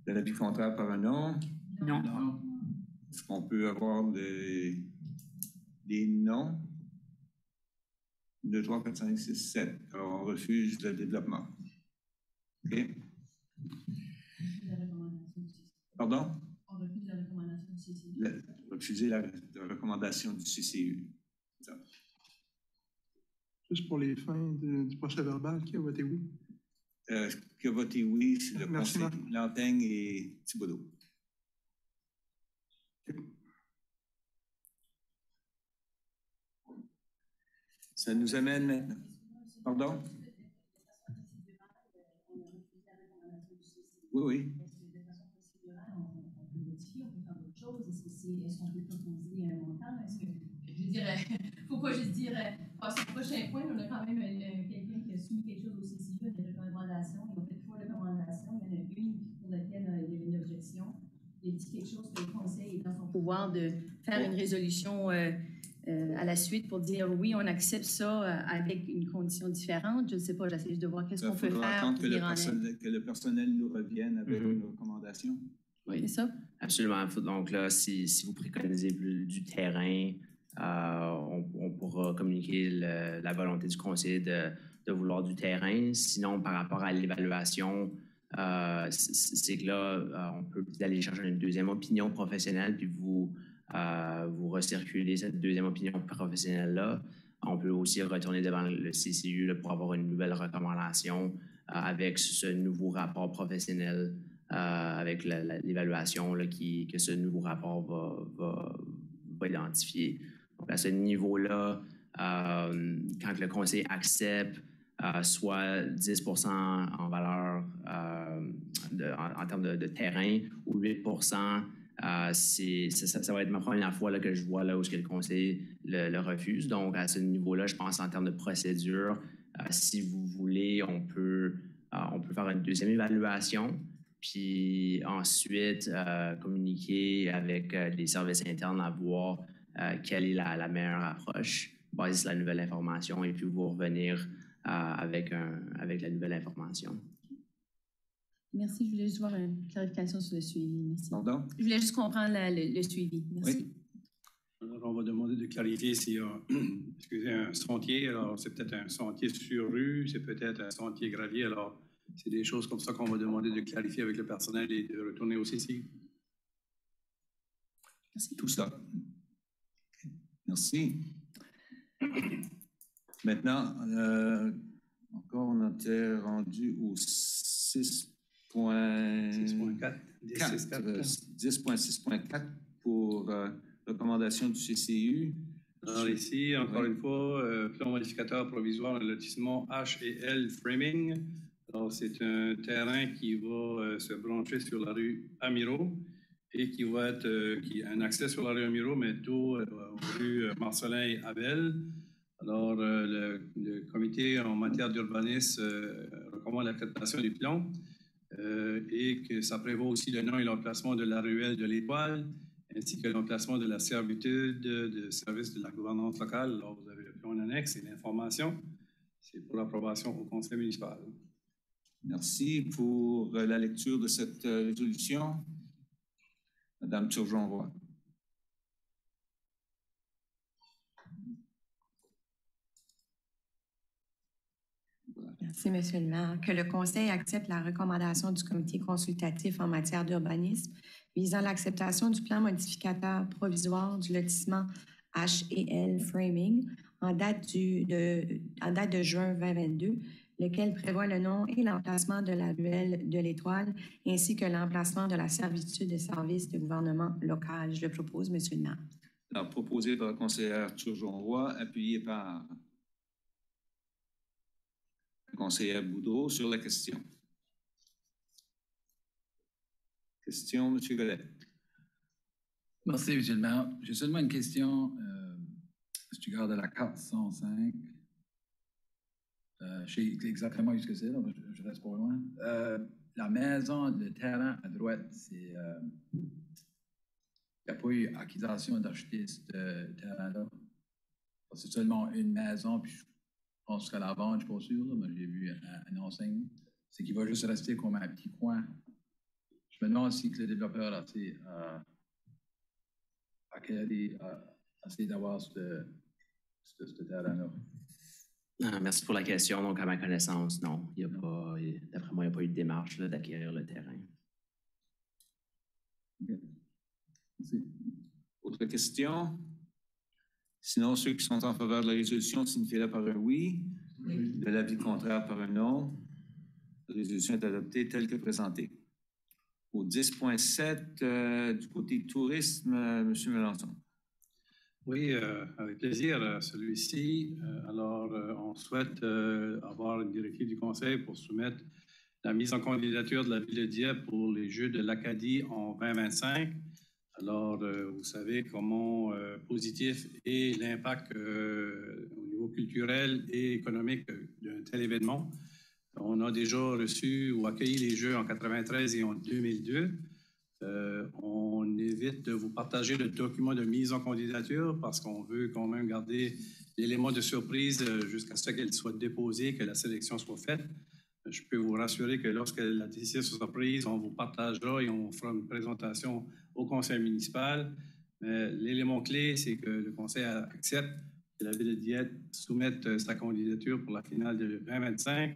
S1: De l'avis contraire par un non.
S6: Non.
S1: Non. Est-ce qu'on peut avoir des non? 2, 3, 4, 5, 6, 7. Alors, on refuse le développement. OK. Pardon?
S19: On refuse la recommandation du CCU.
S1: Refuser la recommandation du CCU. Ça.
S10: Juste pour les fins du procès verbal, qui a voté oui?
S1: Qui a voté oui, c'est le conseil Lantaigne et Thibodeau. Ça nous amène maintenant. Pardon? Oui, oui.
S19: Est-ce qu'on peut proposer un montant? Je dirais, il ne faut pas juste dire, passer au prochain point, on a quand même quelqu'un qui a soumis quelque chose au CCU, des recommandations. Ils ont fait 3 recommandations. Il y en a une pour laquelle il y avait une objection. Il dit quelque chose que le conseil est dans son pouvoir de faire une résolution à la suite pour dire oui, on accepte ça avec une condition différente. Je ne sais pas, j'essaie juste de voir qu'est-ce qu'on peut faire.
S1: Attendre que le personnel nous revienne avec une recommandation.
S19: Oui, c'est ça.
S17: Absolument. Donc là, si vous préconisez du terrain, on pourra communiquer la volonté du conseiller de vouloir du terrain. Sinon, par rapport à l'évaluation, c'est que là, on peut aller chercher une deuxième opinion professionnelle, puis vous recirculer cette deuxième opinion professionnelle-là. On peut aussi retourner devant le CCU là, pour avoir une nouvelle recommandation avec ce nouveau rapport professionnel, avec l'évaluation que ce nouveau rapport va identifier. Donc, à ce niveau-là, quand le conseil accepte soit 10 % en valeur en termes de terrain ou 8 % ça va être ma première fois là, que je vois là où le conseil le refuse. Donc, à ce niveau-là, je pense en termes de procédure, si vous voulez, on peut faire une deuxième évaluation, puis ensuite communiquer avec les services internes à voir quelle est la meilleure approche basée sur la nouvelle information et puis vous revenir avec la nouvelle information.
S19: Merci. Je voulais juste voir une clarification sur le suivi. Merci.
S1: Pardon?
S19: Je voulais juste comprendre le suivi. Merci.
S11: Oui. Alors, on va demander de clarifier s'il y a un sentier. Alors, c'est peut-être un sentier sur rue, c'est peut-être un sentier gravier. Alors, c'est des choses comme ça qu'on va demander de clarifier avec le personnel et de retourner au CCI.
S1: Tout ça. Merci. Maintenant, encore, on était rendu au 10.6.4 pour recommandation du CCU.
S11: Alors ici, encore une fois, plan modificateur provisoire de lotissement H et L Framing. Alors, c'est un terrain qui va se brancher sur la rue Amiro et qui va être qui a un accès sur la rue Amiro, mais tout aux rues Marcelin et Abel. Alors, le comité en matière d'urbanisme recommande l'acceptation du plan et que ça prévoit aussi le nom et l'emplacement de la ruelle de l'Étoile, ainsi que l'emplacement de la servitude de service de la gouvernance locale. Alors, vous avez le plan en annexe et l'information. C'est pour l'approbation au conseil municipal.
S1: Merci pour la lecture de cette résolution. Madame Turgeon-Roy.
S4: Merci, Monsieur le maire. Que le Conseil accepte la recommandation du comité consultatif en matière d'urbanisme visant l'acceptation du plan modificateur provisoire du lotissement H et L Framing en date de juin 2022, lequel prévoit le nom et l'emplacement de la ruelle de l'Étoile, ainsi que l'emplacement de la servitude de service de gouvernement local. Je le propose, Monsieur le maire.
S1: Alors, proposé par la conseillère Turgeon-Roy, appuyé par la conseillère Boudreau sur la question. Question, M. Gollet.
S5: Merci, M. le maire. J'ai seulement une question. Si tu regardes la carte 105, je sais exactement ce que c'est, donc je reste pas loin. La maison, le terrain à droite, c'est. Il n'y a pas eu acquisition d'acheter ce terrain-là. C'est seulement une maison, puis je pense qu'à la vente, je ne suis pas sûr, là, mais j'ai vu un enseigne. C'est qu'il va juste rester comme un petit coin. Je me demande si le développeur a essayé d'avoir ce terrain-là.
S17: Merci pour la question. Donc, à ma connaissance, non. D'après moi, il n'y a pas eu de démarche d'acquérir le terrain.
S1: Okay. Merci. Autre question? Sinon, ceux qui sont en faveur de la résolution signifient-le par un oui. Oui. De l'avis contraire par un non. La résolution est adoptée telle que présentée. Au 10.7, du côté tourisme, M. Melançon.
S11: Oui, avec plaisir, celui-ci. Alors, on souhaite avoir une directive du Conseil pour soumettre la mise en candidature de la Ville de Dieppe pour les Jeux de l'Acadie en 2025. Alors, vous savez comment positif est l'impact au niveau culturel et économique d'un tel événement. On a déjà reçu ou accueilli les Jeux en 1993 et en 2002. On évite de vous partager le document de mise en candidature parce qu'on veut quand même garder l'élément de surprise jusqu'à ce qu'elle soit déposée, que la sélection soit faite. Je peux vous rassurer que lorsque la décision sera prise, on vous partagera et on fera une présentation au conseil municipal. L'élément clé, c'est que le conseil accepte que la Ville de Dieppe soumette sa candidature pour la finale de 2025.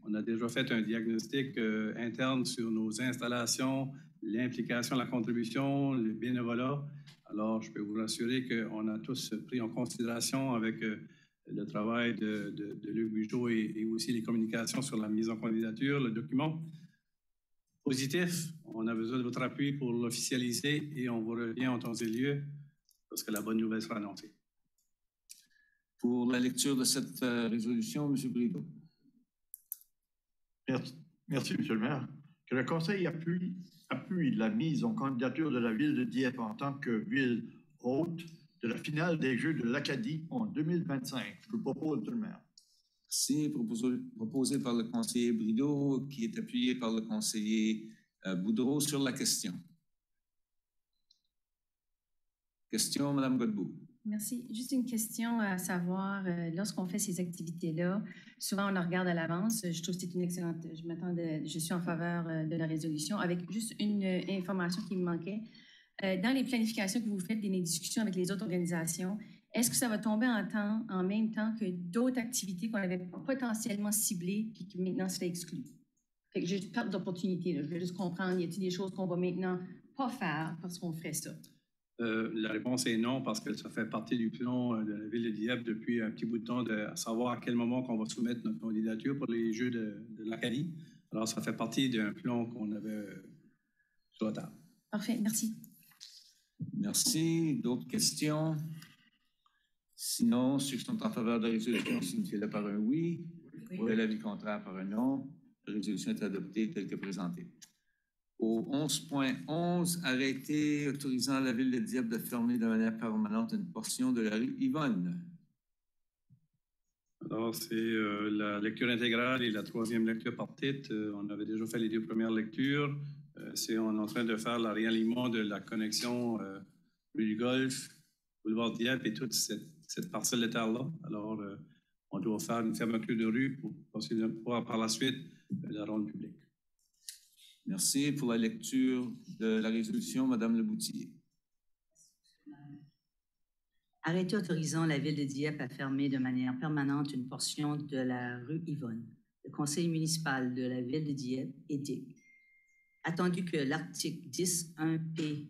S11: On a déjà fait un diagnostic interne sur nos installations, l'implication, la contribution, le bénévolat. Alors, je peux vous rassurer qu'on a tous pris en considération avec le travail de Luc Bugeaud et aussi les communications sur la mise en candidature, le document. Positif, on a besoin de votre appui pour l'officialiser et on vous revient en temps et lieu parce que la bonne nouvelle sera annoncée.
S1: Pour la lecture de cette résolution, M. Brideau.
S18: Merci, M. le maire. Que le Conseil appuie la mise en candidature de la Ville de Dieppe en tant que ville hôte de la finale des Jeux de l'Acadie en 2025. Je le propose, M. le maire.
S1: Merci. Proposé par le conseiller Brideau, qui est appuyé par le conseiller Boudreau sur la question. Question, Mme Godbout.
S14: Merci. Juste une question à savoir, lorsqu'on fait ces activités-là, souvent on la regarde à l'avance. Je trouve que c'est une excellente... Je suis en faveur de la résolution. Avec juste une information qui me manquait. Dans les planifications que vous faites, des discussions avec les autres organisations, est-ce que ça va tomber en même temps que d'autres activités qu'on avait potentiellement ciblées et qui maintenant seraient exclues? Fait que j'ai perte d'opportunité. Je veux juste comprendre, y a-t-il des choses qu'on va maintenant pas faire parce qu'on ferait ça?
S11: La réponse est non, parce que ça fait partie du plan de la Ville de Dieppe depuis un petit bout de temps, à savoir à quel moment qu'on va soumettre notre candidature pour les Jeux de l'Acadie. Alors, ça fait partie d'un plan qu'on avait sur la table.
S14: Parfait, merci.
S1: Merci. D'autres questions? Sinon, ceux qui sont en faveur de la résolution signifient-le par un oui. Ou l'avis contraire par un non. La résolution est adoptée telle que présentée. Au 11.11, arrêté autorisant la Ville de Dieppe de fermer de manière permanente une portion de la rue Yvonne.
S11: Alors, c'est la lecture intégrale et la troisième lecture par titre. On avait déjà fait les deux premières lectures. On est en train de faire le réalignement de la connexion rue du Golfe, boulevard Dieppe et toute cette parcelle de terre-là. Alors, on doit faire une fermeture de rue pour pouvoir par la suite la rendre publique.
S1: Merci pour la lecture de la résolution, Madame Leboutillier.
S6: Arrêté autorisant la Ville de Dieppe à fermer de manière permanente une portion de la rue Yvonne. Le conseil municipal de la Ville de Dieppe est dit. Attendu que l'article 10.1p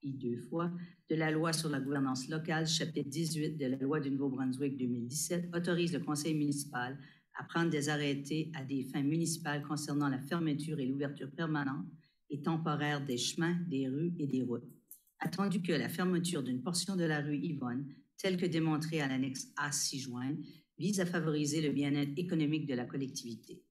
S6: de la loi sur la gouvernance locale, chapitre 18 de la loi du Nouveau-Brunswick 2017, autorise le conseil municipal à prendre des arrêtés à des fins municipales concernant la fermeture et l'ouverture permanente et temporaire des chemins, des rues et des routes. Attendu que la fermeture d'une portion de la rue Yvonne, telle que démontrée à l'annexe A ci-jointe, vise à favoriser le bien-être économique de la collectivité.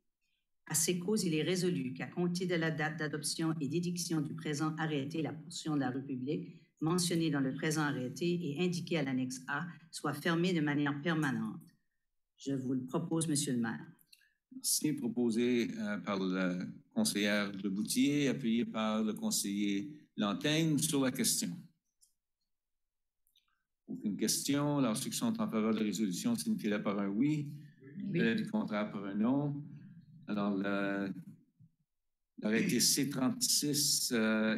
S6: À ces causes, il est résolu qu'à compter de la date d'adoption et d'édiction du présent arrêté, la portion de la rue publique mentionnée dans le présent arrêté et indiquée à l'annexe A soit fermée de manière permanente. Je vous le propose, Monsieur le maire.
S1: Merci. Proposé par la conseillère Leboutillier, appuyé par le conseiller Lanteigne sur la question. Aucune question. Alors, ceux qui sont en faveur de la résolution signifient par un oui. L'avis contraire par un non. Alors, l'arrêté C36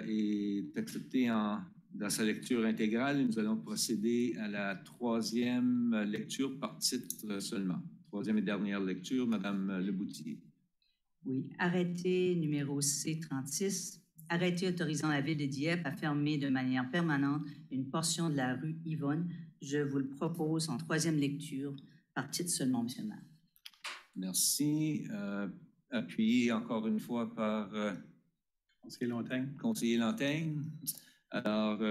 S1: est accepté dans sa lecture intégrale. Nous allons procéder à la troisième lecture par titre seulement. Troisième et dernière lecture, Madame Leboutillier.
S6: Oui. Arrêté numéro C36. Arrêté autorisant la Ville de Dieppe à fermer de manière permanente une portion de la rue Yvonne. Je vous le propose en troisième lecture par titre seulement, Monsieur le maire.
S1: Merci. Appuyé encore une fois par conseiller Lanteigne. Alors,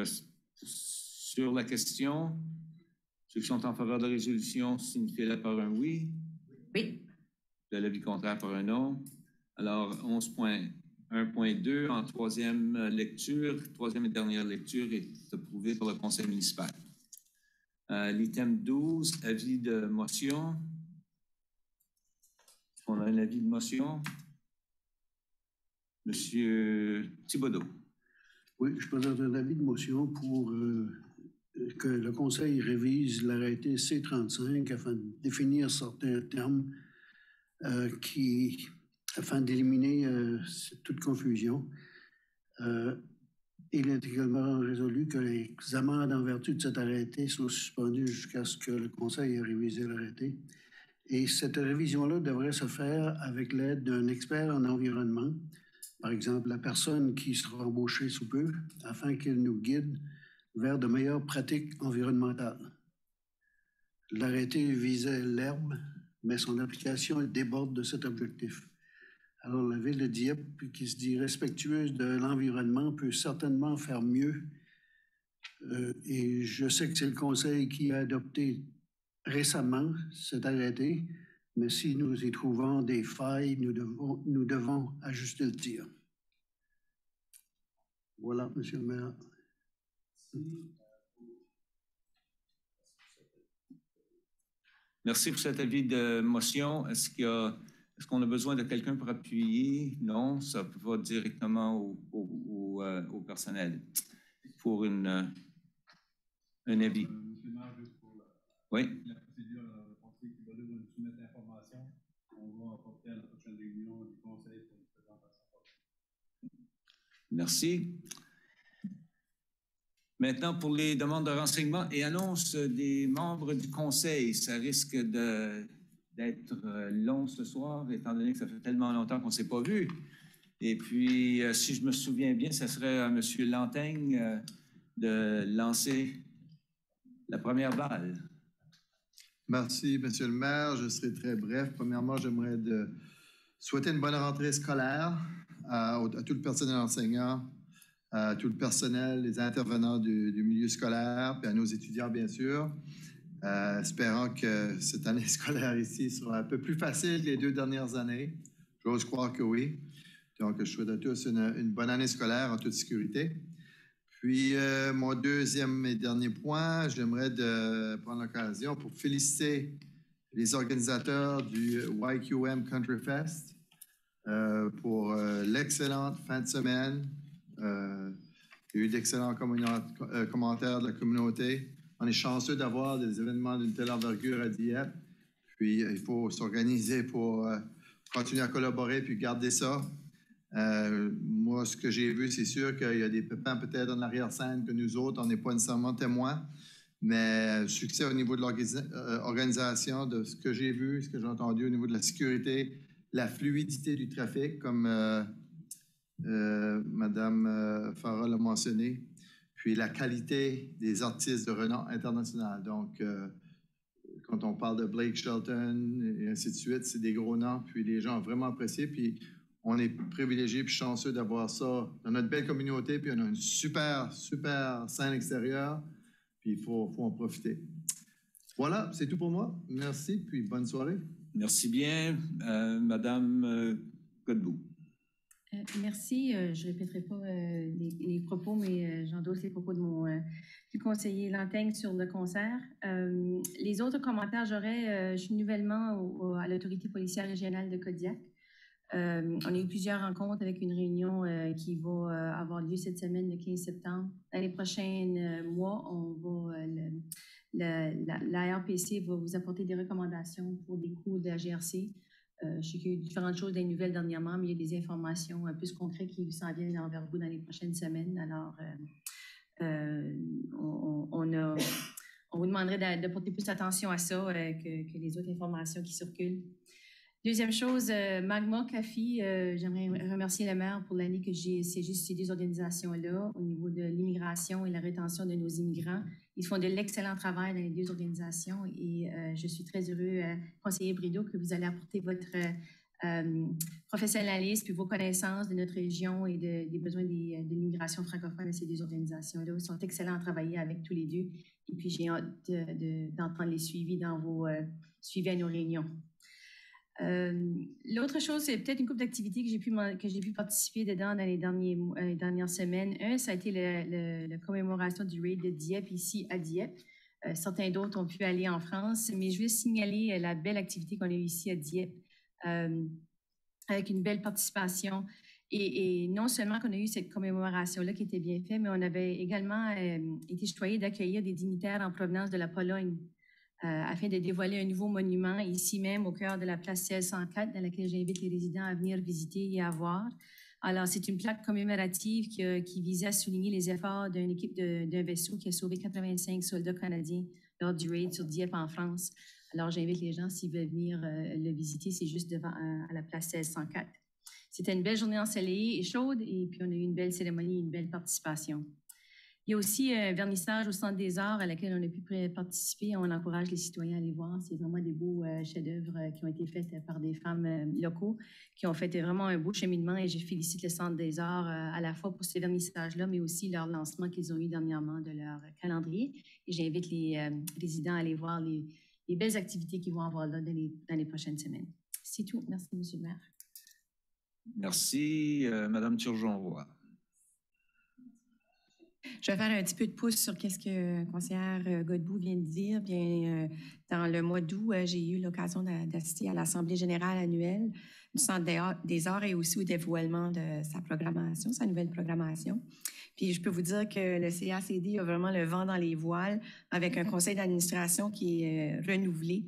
S1: sur la question, ceux qui sont en faveur de la résolution signifient-le par un oui.
S6: Oui.
S1: L'avis contraire par un non. Alors, 11.1.2 en troisième lecture, troisième et dernière lecture est approuvé par le conseil municipal. L'item 12, avis de motion. On a un avis de motion. Monsieur Thibodeau.
S3: Oui, je présente un avis de motion pour que le Conseil révise l'arrêté C35 afin de définir certains termes afin d'éliminer toute confusion. Il est également résolu que les amendes en vertu de cet arrêté soient suspendues jusqu'à ce que le Conseil ait révisé l'arrêté. Et cette révision-là devrait se faire avec l'aide d'un expert en environnement, par exemple la personne qui sera embauchée sous peu, afin qu'il nous guide vers de meilleures pratiques environnementales. L'arrêté visait l'herbe, mais son application déborde de cet objectif. Alors la Ville de Dieppe, qui se dit respectueuse de l'environnement, peut certainement faire mieux. Et je sais que c'est le Conseil qui a adopté récemment cet arrêté, mais si nous y trouvons des failles, nous devons ajuster le tir. Voilà, Monsieur le maire.
S1: Merci pour cet avis de motion. Est-ce qu'on a besoin de quelqu'un pour appuyer? Non, ça va directement au personnel pour un avis. Oui.
S11: La procédure, le conseil qui va nous soumettre l'information, on va apporter à la prochaine réunion du conseil pour une présentation.
S1: Merci. Maintenant, pour les demandes de renseignement et annonces des membres du conseil, ça risque d'être long ce soir, étant donné que ça fait tellement longtemps qu'on ne s'est pas vu. Et puis, si je me souviens bien, ça serait à M. Lanteigne de lancer la première balle.
S13: Merci, Monsieur le maire. Je serai très bref. Premièrement, j'aimerais souhaiter une bonne rentrée scolaire à tout le personnel enseignant, à tout le personnel, les intervenants du milieu scolaire, puis à nos étudiants, bien sûr. Espérant que cette année scolaire ici sera un peu plus facile que les 2 dernières années. J'ose croire que oui. Donc, je souhaite à tous une bonne année scolaire en toute sécurité. Puis, mon deuxième et dernier point, j'aimerais prendre l'occasion pour féliciter les organisateurs du YQM Country Fest pour l'excellente fin de semaine. Il y a eu d'excellents commentaires de la communauté. On est chanceux d'avoir des événements d'une telle envergure à Dieppe. Puis, il faut s'organiser pour continuer à collaborer puis garder ça. Moi, ce que j'ai vu, c'est sûr qu'il y a des pépins peut-être en arrière-scène que nous autres, on n'est pas nécessairement témoins. Mais succès au niveau de l'organisation, de ce que j'ai vu, ce que j'ai entendu au niveau de la sécurité, la fluidité du trafic, comme Mme Farah l'a mentionné, puis la qualité des artistes de renom international. Donc, quand on parle de Blake Shelton et ainsi de suite, c'est des gros noms, puis les gens ont vraiment apprécié. Puis on est privilégiés puis chanceux d'avoir ça dans notre belle communauté, puis on a une super, super scène extérieure, puis il faut en profiter. Voilà, c'est tout pour moi. Merci, puis bonne soirée.
S1: Merci bien, Madame Godbout.
S14: Merci. Je ne répéterai pas les propos, mais j'endosse les propos du conseiller Lantaigne sur le concert. Les autres commentaires, je suis nouvellement à l'autorité policière régionale de Kodiak. On a eu plusieurs rencontres avec une réunion qui va avoir lieu cette semaine, le 15 septembre. Dans les prochains mois, la RPC va vous apporter des recommandations pour des cours de la GRC. Je sais qu'il y a eu différentes choses dans les nouvelles dernièrement, mais il y a des informations plus concrètes qui s'en viennent envers vous dans les prochaines semaines. Alors, on vous demanderait de porter plus attention à ça que les autres informations qui circulent. Deuxième chose, Magma Cafi, j'aimerais remercier le maire pour l'année que j'ai siégé sur ces 2 organisations-là au niveau de l'immigration et la rétention de nos immigrants. Ils font de l'excellent travail dans les 2 organisations et je suis très heureux, conseiller Brideau, que vous allez apporter votre professionnalisme puis vos connaissances de notre région et des besoins de l'immigration francophone à ces 2 organisations-là. Ils sont excellents à travailler avec tous les 2 et puis j'ai hâte d'entendre les suivis dans vos suivis à nos réunions. L'autre chose, c'est peut-être une couple d'activités que j'ai pu participer dedans dans les dernières semaines. Ça a été la commémoration du raid de Dieppe ici à Dieppe. Certains d'autres ont pu aller en France, mais je veux signaler la belle activité qu'on a eue ici à Dieppe avec une belle participation. Et non seulement qu'on a eu cette commémoration-là qui était bien faite, mais on avait également été choyés d'accueillir des dignitaires en provenance de la Pologne. Afin de dévoiler un nouveau monument ici même au cœur de la place 1604 dans laquelle j'invite les résidents à venir visiter et à voir. Alors, c'est une plaque commémorative qui visait à souligner les efforts d'une équipe d'un vaisseau qui a sauvé 85 soldats canadiens lors du raid sur Dieppe en France. Alors, j'invite les gens, s'ils veulent venir le visiter, c'est juste devant à la place 1604. C'était une belle journée ensoleillée et chaude et puis on a eu une belle cérémonie et une belle participation. Il y a aussi un vernissage au Centre des Arts à laquelle on a pu participer. On encourage les citoyens à aller voir. C'est vraiment des beaux chefs-d'œuvre qui ont été faits par des femmes locaux qui ont fait vraiment un beau cheminement et je félicite le Centre des Arts à la fois pour ces vernissages-là, mais aussi leur lancement qu'ils ont eu dernièrement de leur calendrier. Et j'invite les résidents à aller voir les belles activités qu'ils vont avoir là dans les prochaines semaines. C'est tout. Merci, M. le maire.
S1: Merci, Mme Turgeon-Roy.
S4: Je vais faire un petit peu de pouce sur ce que la conseillère Godbout vient de dire. Bien, dans le mois d'août, j'ai eu l'occasion d'assister à l'Assemblée générale annuelle du Centre des Arts et aussi au dévoilement de sa programmation, sa nouvelle programmation. Puis je peux vous dire que le CACD a vraiment le vent dans les voiles avec un conseil d'administration qui est renouvelé.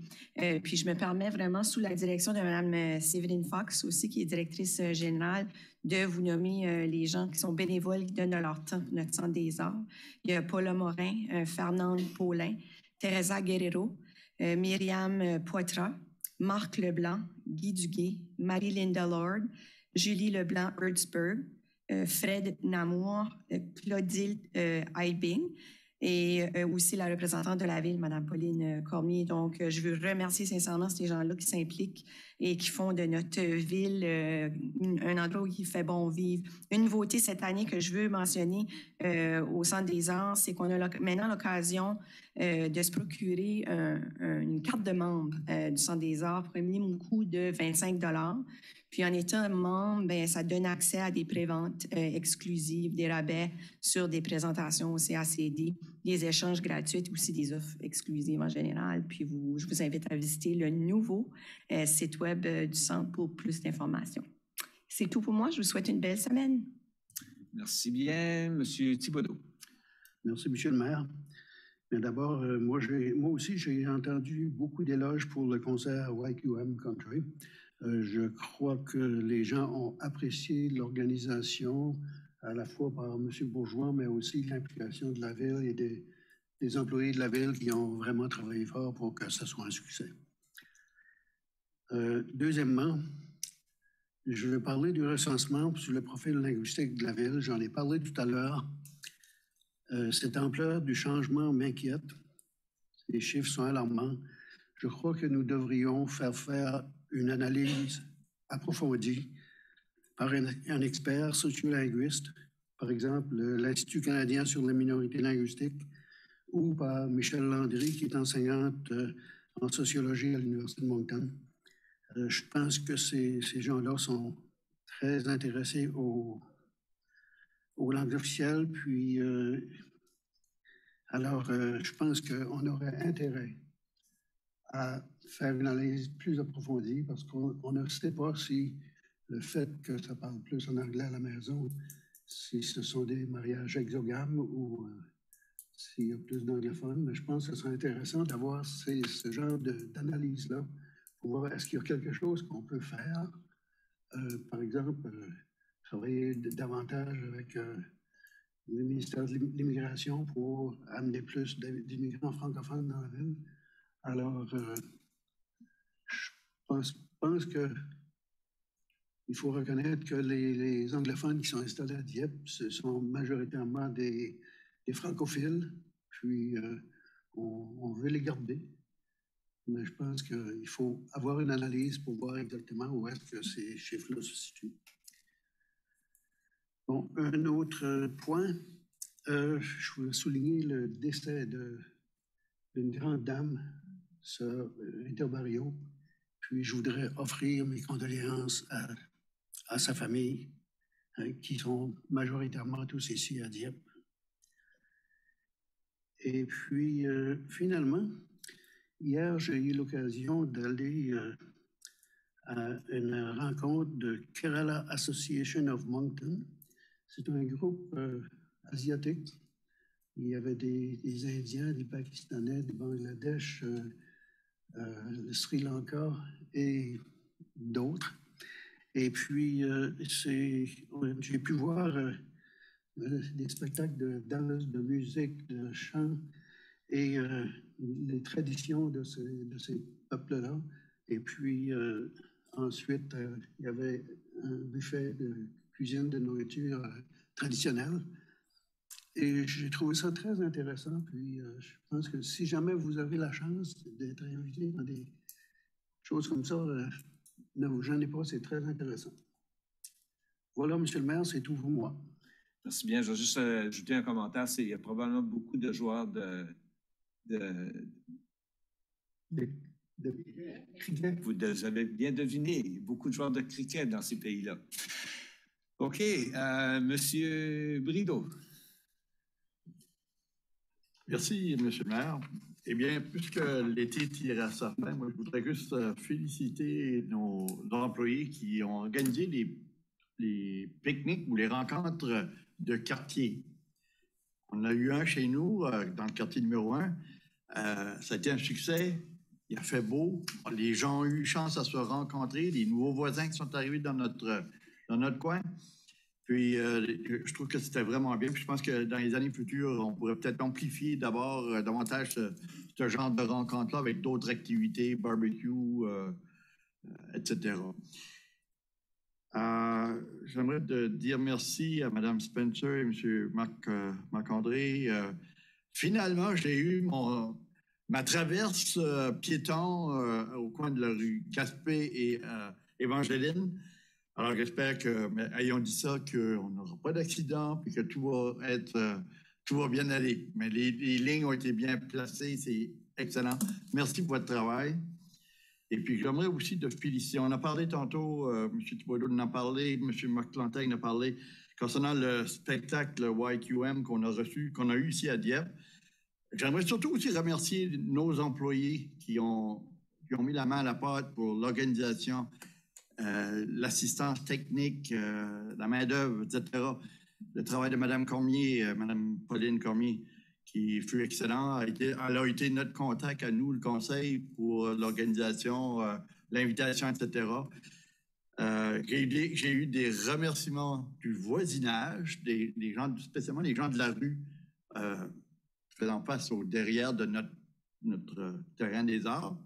S4: Puis je me permets vraiment, sous la direction de Mme Séverine Fox, aussi qui est directrice générale, de vous nommer les gens qui sont bénévoles, qui donnent de leur temps pour notre Centre des Arts. Il y a Paula Morin, Fernande Paulin, Teresa Guerrero, Myriam Poitras, Marc Leblanc, Guy Duguay, Marie-Linda Lord, Julie Leblanc-Hertzberg, Fred Namour, Claudine Aibing et aussi la représentante de la ville, Mme Pauline Cormier. Donc, je veux remercier sincèrement ces gens-là qui s'impliquent et qui font de notre ville un endroit où il fait bon vivre. Une nouveauté cette année que je veux mentionner au Centre des Arts, c'est qu'on a maintenant l'occasion de se procurer une carte de membre du Centre des Arts pour un minimum coût de 25 $. Puis en étant membre, ben, ça donne accès à des préventes exclusives, des rabais sur des présentations au CACD, des échanges gratuits, aussi des offres exclusives en général. Puis je vous invite à visiter le nouveau site web du Centre pour plus d'informations. C'est tout pour moi. Je vous souhaite une belle semaine.
S1: Merci bien, M. Thibodeau.
S3: Merci, M. le maire. Mais d'abord, moi aussi, j'ai entendu beaucoup d'éloges pour le concert YQM Country. Je crois que les gens ont apprécié l'organisation, à la fois par M. Bourgeois, mais aussi l'implication de la ville et des employés de la ville qui ont vraiment travaillé fort pour que ce soit un succès. Deuxièmement, je vais parler du recensement sur le profil linguistique de la ville. J'en ai parlé tout à l'heure. Cette ampleur du changement m'inquiète. Les chiffres sont alarmants. Je crois que nous devrions faire une analyse approfondie par un expert sociolinguiste, par exemple l'Institut canadien sur les minorités linguistiques, ou par Michel Landry, qui est enseignante en sociologie à l'Université de Moncton. Je pense que ces gens-là sont très intéressés aux langues officielles, puis alors je pense qu'on aurait intérêt à faire une analyse plus approfondie parce qu'on ne sait pas si le fait que ça parle plus en anglais à la maison, si ce sont des mariages exogames ou s'il y a plus d'anglophones. Mais je pense que ce serait intéressant d'avoir ce genre d'analyse-là pour voir est-ce qu'il y a quelque chose qu'on peut faire. Par exemple, travailler davantage avec le ministère de l'Immigration pour amener plus d'immigrants francophones dans la ville. Alors, je pense qu'il faut reconnaître que les anglophones qui sont installés à Dieppe, ce sont majoritairement des francophiles, puis on veut les garder. Mais je pense qu'il faut avoir une analyse pour voir exactement où est-ce que ces chiffres-là se situent. Bon, un autre point, je voulais souligner le décès d'une grande dame, Sœur Rita Barrio. Puis je voudrais offrir mes condoléances à sa famille, qui sont majoritairement tous ici à Dieppe. Et puis, finalement, hier, j'ai eu l'occasion d'aller à une rencontre de Kerala Association of Moncton. C'est un groupe asiatique. Il y avait des Indiens, des Pakistanais, des Bangladesh, le Sri Lanka et d'autres. Et puis, j'ai pu voir des spectacles de danse, de musique, de chant et les traditions de ces peuples-là. Et puis, ensuite, il y avait un buffet de cuisine, de nourriture traditionnelle. Et j'ai trouvé ça très intéressant. Puis, je pense que si jamais vous avez la chance d'être invité dans des choses comme ça, ne vous gênez pas, c'est très intéressant. Voilà, Monsieur le maire, c'est tout pour moi.
S1: Merci bien. Je vais juste ajouter un commentaire. Il y a probablement beaucoup de joueurs de cricket. Vous avez bien deviné, beaucoup de joueurs de cricket dans ces pays-là. OK. Monsieur Brideau.
S18: Merci, M. le maire. Eh bien, puisque l'été tire à sa fin, moi, je voudrais juste féliciter nos employés qui ont organisé les pique-niques ou les rencontres de quartier. On a eu un chez nous, dans le quartier numéro 1. Ça a été un succès. Il a fait beau. Les gens ont eu chance à se rencontrer. Les nouveaux voisins qui sont arrivés dans notre coin. Puis, je trouve que c'était vraiment bien. Puis, je pense que dans les années futures, on pourrait peut-être amplifier d'abord davantage ce genre de rencontres-là avec d'autres activités, barbecue, etc. J'aimerais dire merci à Mme Spencer et M. Marc-André. Finalement, j'ai eu ma traverse piéton au coin de la rue Gaspé et Évangéline. Alors, j'espère que, ayant dit ça, qu'on n'aura pas d'accident et que tout va bien aller. Mais les lignes ont été bien placées, c'est excellent. Merci pour votre travail. Et puis, j'aimerais aussi te féliciter. On a parlé tantôt, M. Thibodeau en a parlé, M. McClantain en a parlé, concernant le spectacle YQM qu'on a eu ici à Dieppe. J'aimerais surtout aussi remercier nos employés qui ont mis la main à la pâte pour l'organisation, l'assistance technique, la main-d'œuvre, etc. Le travail de Mme Cormier, Mme Pauline Cormier, qui fut excellent. Elle a été notre contact à nous, le conseil, pour l'organisation, l'invitation, etc. J'ai eu des remerciements du voisinage, des gens, spécialement les gens de la rue, faisant face au derrière de notre terrain des arts.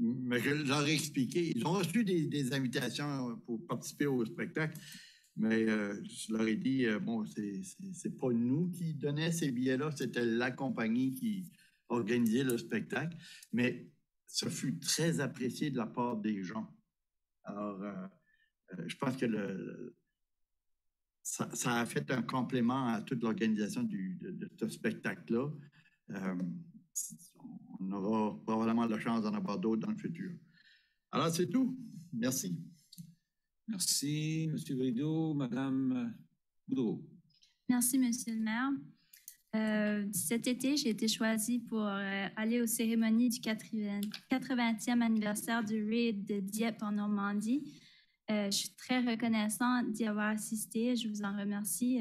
S18: Mais je leur ai expliqué. Ils ont reçu des invitations pour participer au spectacle, mais je leur ai dit, bon, c'est pas nous qui donnaient ces billets-là, c'était la compagnie qui organisait le spectacle, mais ça fut très apprécié de la part des gens. Alors, je pense que ça a fait un complément à toute l'organisation de ce spectacle-là. On aura probablement la chance d'en avoir d'autres dans le futur. Alors, c'est tout. Merci.
S1: Merci, M. Brideau. Mme Boudreau.
S12: Merci, M. le maire. Cet été, j'ai été choisie pour aller aux cérémonies du 80e anniversaire du RAID de Dieppe en Normandie. Je suis très reconnaissante d'y avoir assisté. Je vous en remercie.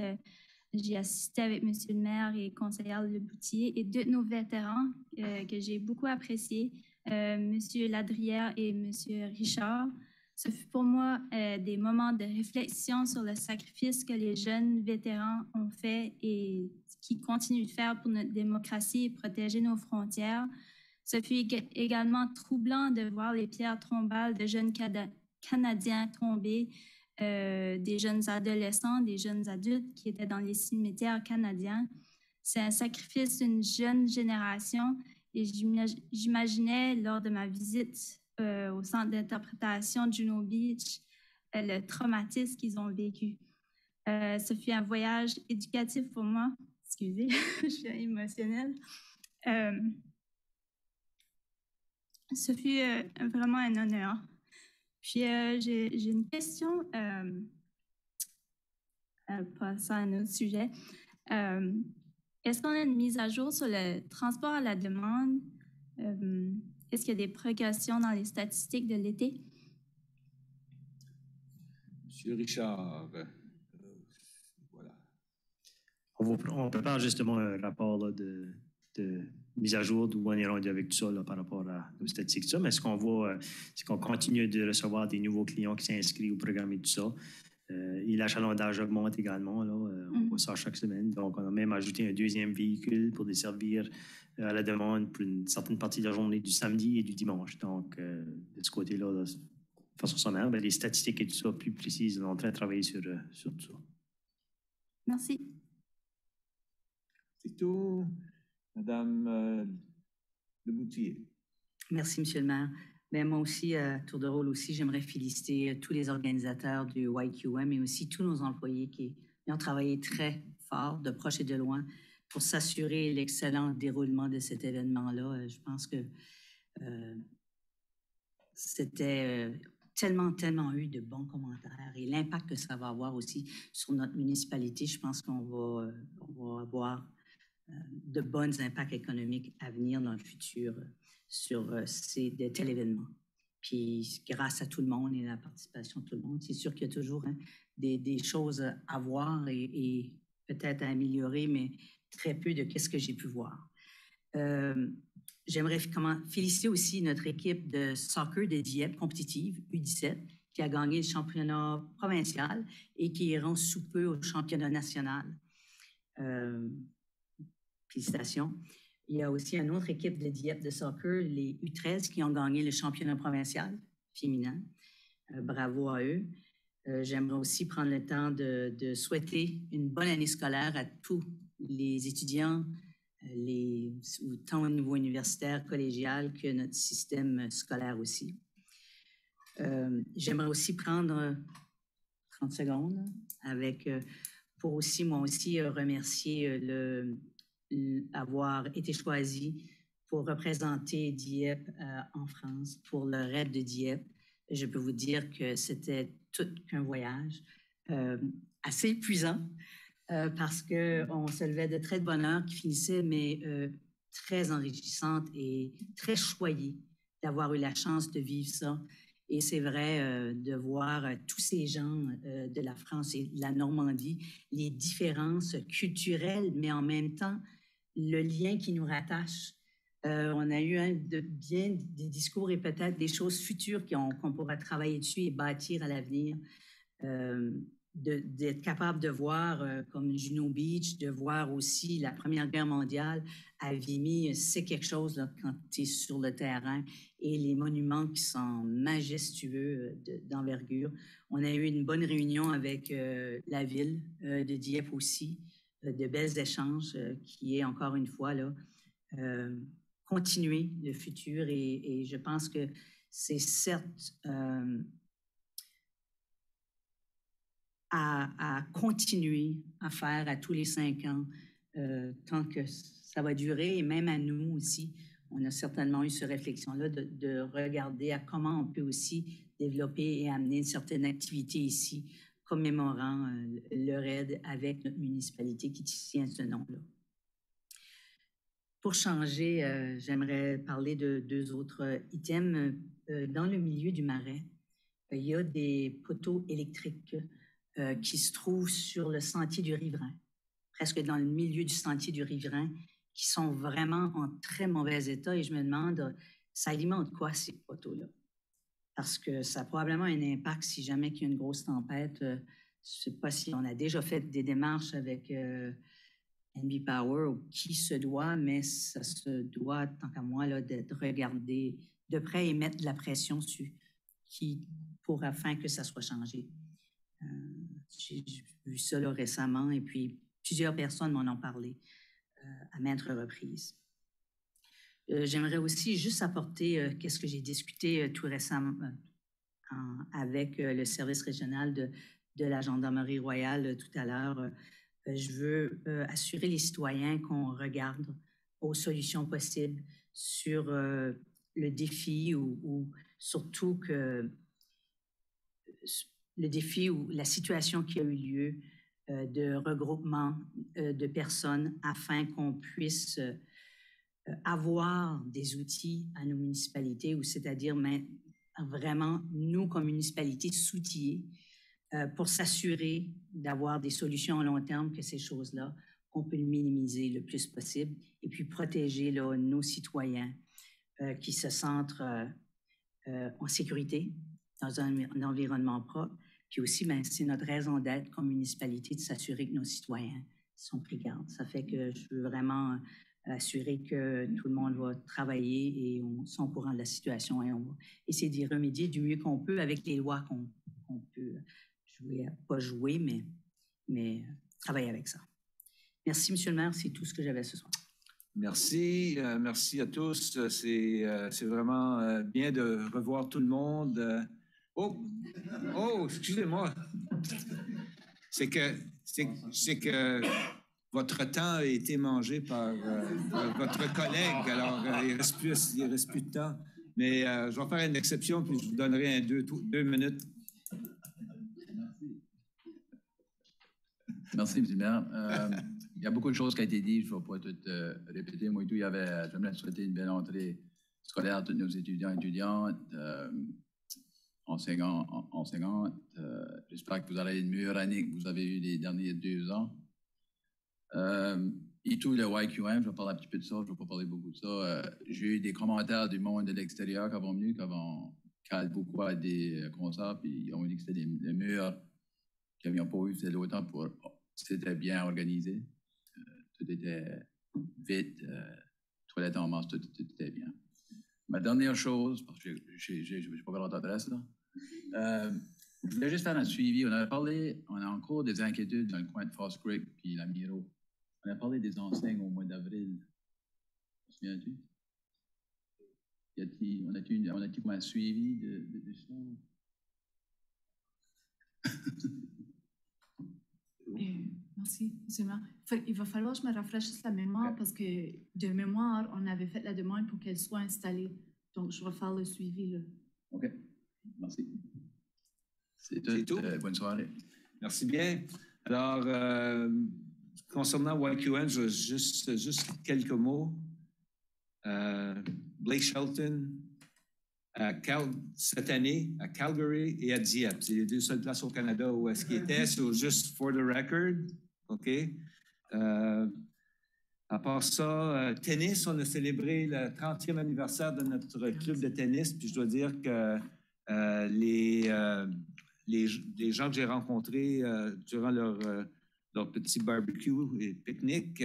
S12: J'ai assisté avec M. le maire et conseillère Leboutier et deux de nos vétérans que j'ai beaucoup appréciés, M. Ladrière et M. Richard. Ce fut pour moi des moments de réflexion sur le sacrifice que les jeunes vétérans ont fait et qui continuent de faire pour notre démocratie et protéger nos frontières. Ce fut également troublant de voir les pierres tombales de jeunes Canadiens tombés, des jeunes adolescents, des jeunes adultes qui étaient dans les cimetières canadiens. C'est un sacrifice d'une jeune génération et j'imaginais lors de ma visite au centre d'interprétation de Juno Beach le traumatisme qu'ils ont vécu. Ce fut un voyage éducatif pour moi. Excusez, je suis émotionnelle. Ce fut vraiment un honneur. Puis, j'ai une question, passant à un autre sujet. Est-ce qu'on a une mise à jour sur le transport à la demande? Est-ce qu'il y a des progressions dans les statistiques de l'été?
S1: M. Richard, voilà.
S15: On prépare justement un rapport là, de mise à jour d'où on est rendu avec tout ça là, par rapport à nos statistiques. Ça. Mais ce qu'on voit, c'est qu'on continue de recevoir des nouveaux clients qui s'inscrivent au programme et tout ça. Et l'achalandage augmente également. Là, on voit ça chaque semaine. Donc, on a même ajouté un deuxième véhicule pour desservir à la demande pour une certaine partie de la journée du samedi et du dimanche. Donc, de ce côté-là, de façon sommaire, les statistiques et tout ça plus précises, on est en train de travailler sur tout ça.
S12: Merci.
S1: C'est tout. Madame Leboutier.
S6: Merci, M. le maire. Mais moi aussi, à tour de rôle aussi, j'aimerais féliciter tous les organisateurs du YQM et aussi tous nos employés qui ont travaillé très fort, de proche et de loin, pour s'assurer l'excellent déroulement de cet événement-là. Je pense que c'était tellement eu de bons commentaires et l'impact que ça va avoir aussi sur notre municipalité. Je pense qu'on va avoir de bons impacts économiques à venir dans le futur sur de tels événements. Puis, grâce à tout le monde et la participation de tout le monde, c'est sûr qu'il y a toujours des choses à voir et peut-être à améliorer, mais très peu de ce que j'ai pu voir. J'aimerais féliciter aussi notre équipe de soccer de Dieppe compétitive, U17, qui a gagné le championnat provincial et qui iront sous peu au championnat national. Félicitations. Il y a aussi une autre équipe de Dieppe de soccer, les U13, qui ont gagné le championnat provincial. féminin. Bravo à eux. J'aimerais aussi prendre le temps de souhaiter une bonne année scolaire à tous les étudiants, tant au niveau universitaire, collégial, que notre système scolaire aussi. J'aimerais aussi prendre 30 secondes pour aussi, moi aussi, remercier avoir été choisi pour représenter Dieppe en France, pour le RAID de Dieppe. Je peux vous dire que c'était tout qu'un voyage assez épuisant parce qu'on se levait de très de bonne heure qui finissait, mais très enrichissante et très choyée d'avoir eu la chance de vivre ça. Et c'est vrai de voir tous ces gens de la France et de la Normandie, les différences culturelles, mais en même temps, le lien qui nous rattache. On a eu bien des discours et peut-être des choses futures qu'on pourra travailler dessus et bâtir à l'avenir. D'être capable de voir, comme Juno Beach, de voir aussi la Première Guerre mondiale à Vimy, c'est quelque chose là, quand tu es sur le terrain, et les monuments qui sont majestueux d'envergure. On a eu une bonne réunion avec la ville de Dieppe aussi, de belles échanges qui est encore une fois là, continuer le futur et je pense que c'est certes à continuer à faire à tous les 5 ans, tant que ça va durer, et même à nous aussi, on a certainement eu cette réflexion-là de regarder à comment on peut aussi développer et amener une certaine activité ici, commémorant le RAID avec notre municipalité qui tient ce nom-là. Pour changer, j'aimerais parler de 2 autres items. Dans le milieu du Marais, il y a des poteaux électriques qui se trouvent sur le sentier du Riverain, presque dans le milieu du sentier du Riverain, qui sont vraiment en très mauvais état. Et je me demande, ça alimente quoi ces poteaux-là? Parce que ça a probablement un impact si jamais il y a une grosse tempête. Je ne sais pas si on a déjà fait des démarches avec NB Power ou qui se doit, mais ça se doit, tant qu'à moi, là, de regarder de près et mettre de la pression dessus afin que ça soit changé. J'ai vu ça là, récemment et puis plusieurs personnes m'en ont parlé à maintes reprises. J'aimerais aussi juste apporter qu'est-ce que j'ai discuté tout récemment avec le service régional de la Gendarmerie royale tout à l'heure. Je veux assurer les citoyens qu'on regarde aux solutions possibles sur le défi ou surtout que le défi ou la situation qui a eu lieu de regroupement de personnes afin qu'on puisse avoir des outils à nos municipalités, ou c'est-à-dire vraiment, nous, comme municipalité, s'outiller pour s'assurer d'avoir des solutions à long terme, que ces choses-là, qu'on peut minimiser le plus possible, et puis protéger là, nos citoyens qui se sentent en sécurité dans un environnement propre. Puis aussi, c'est notre raison d'être comme municipalité de s'assurer que nos citoyens sont pris garde. Ça fait que je veux vraiment assurer que tout le monde va travailler et on est au courant de la situation et on va essayer d'y remédier du mieux qu'on peut avec les lois qu'on peut jouer, mais travailler avec ça. Merci, M. le maire. C'est tout ce que j'avais ce soir.
S1: Merci. Merci à tous. C'est vraiment bien de revoir tout le monde. Oh, excusez-moi. C'est que votre temps a été mangé par votre collègue, alors il ne reste plus de temps. Mais je vais faire une exception, puis je vous donnerai 2 minutes.
S5: Merci, M. le maire. Il y a beaucoup de choses qui ont été dites, je ne vais pas tout répéter. Moi et tout, j'aimerais souhaiter une belle entrée scolaire à tous nos étudiants et étudiantes, enseignantes. J'espère que vous aurez une meilleure année que vous avez eu les derniers 2 ans. Et tout le YQM, je vais parler un petit peu de ça, je ne vais pas parler beaucoup de ça. J'ai eu des commentaires du monde de l'extérieur qui sont venus, qui ont beaucoup à des concerts, puis ils ont dit que c'était les meilleurs qu'ils n'avaient pas eu, c'était l'automne c'était bien organisé. Tout était vite, toilettes en masse, tout était bien. Ma dernière chose, parce que je n'ai pas votre adresse, là. Je voulais juste faire un suivi. On a encore des inquiétudes dans le coin de Foss Creek puis la Miro. On a parlé des enseignes au mois d'avril. Te souviens-tu? On a-tu comme un suivi de ça?
S9: Merci, M. le maire. Il va falloir que je me rafraîchisse la mémoire parce que, de mémoire, on avait fait la demande pour qu'elle soit installée. Donc, je vais faire le suivi, là.
S5: OK. Merci. C'est tout. Bonne soirée.
S1: Merci bien. Alors, concernant YQN, juste quelques mots. Blake Shelton, cette année, à Calgary et à Dieppe. C'est les deux seules places au Canada où est-ce qu'il était. So, juste for the record. OK. À part ça, tennis, on a célébré le 30e anniversaire de notre club de tennis. Puis je dois dire que les gens que j'ai rencontrés durant leur petit barbecue et pique-nique,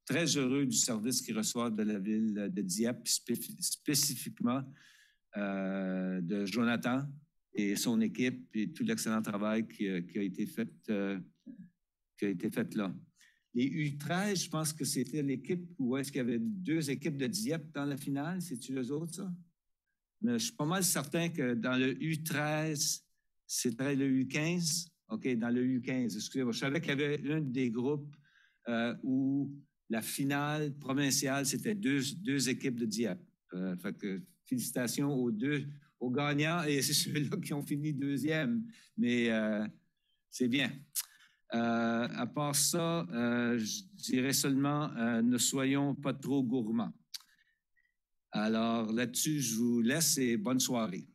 S1: très heureux du service qu'ils reçoivent de la ville de Dieppe, spécifiquement de Jonathan et son équipe et tout l'excellent travail qui a été fait là. Les U13, je pense que c'était l'équipe où est-ce qu'il y avait deux équipes de Dieppe dans la finale. C'est-tu eux autres, ça? Mais je suis pas mal certain que dans le U13, c'était le U15. OK, dans le U15, excusez-moi. Je savais qu'il y avait un des groupes où la finale provinciale, c'était deux équipes de Dieppe. Fait que félicitations aux gagnants et c'est ceux-là qui ont fini deuxième. Mais c'est bien. À part ça, je dirais seulement ne soyons pas trop gourmands. Alors là-dessus, je vous laisse et bonne soirée.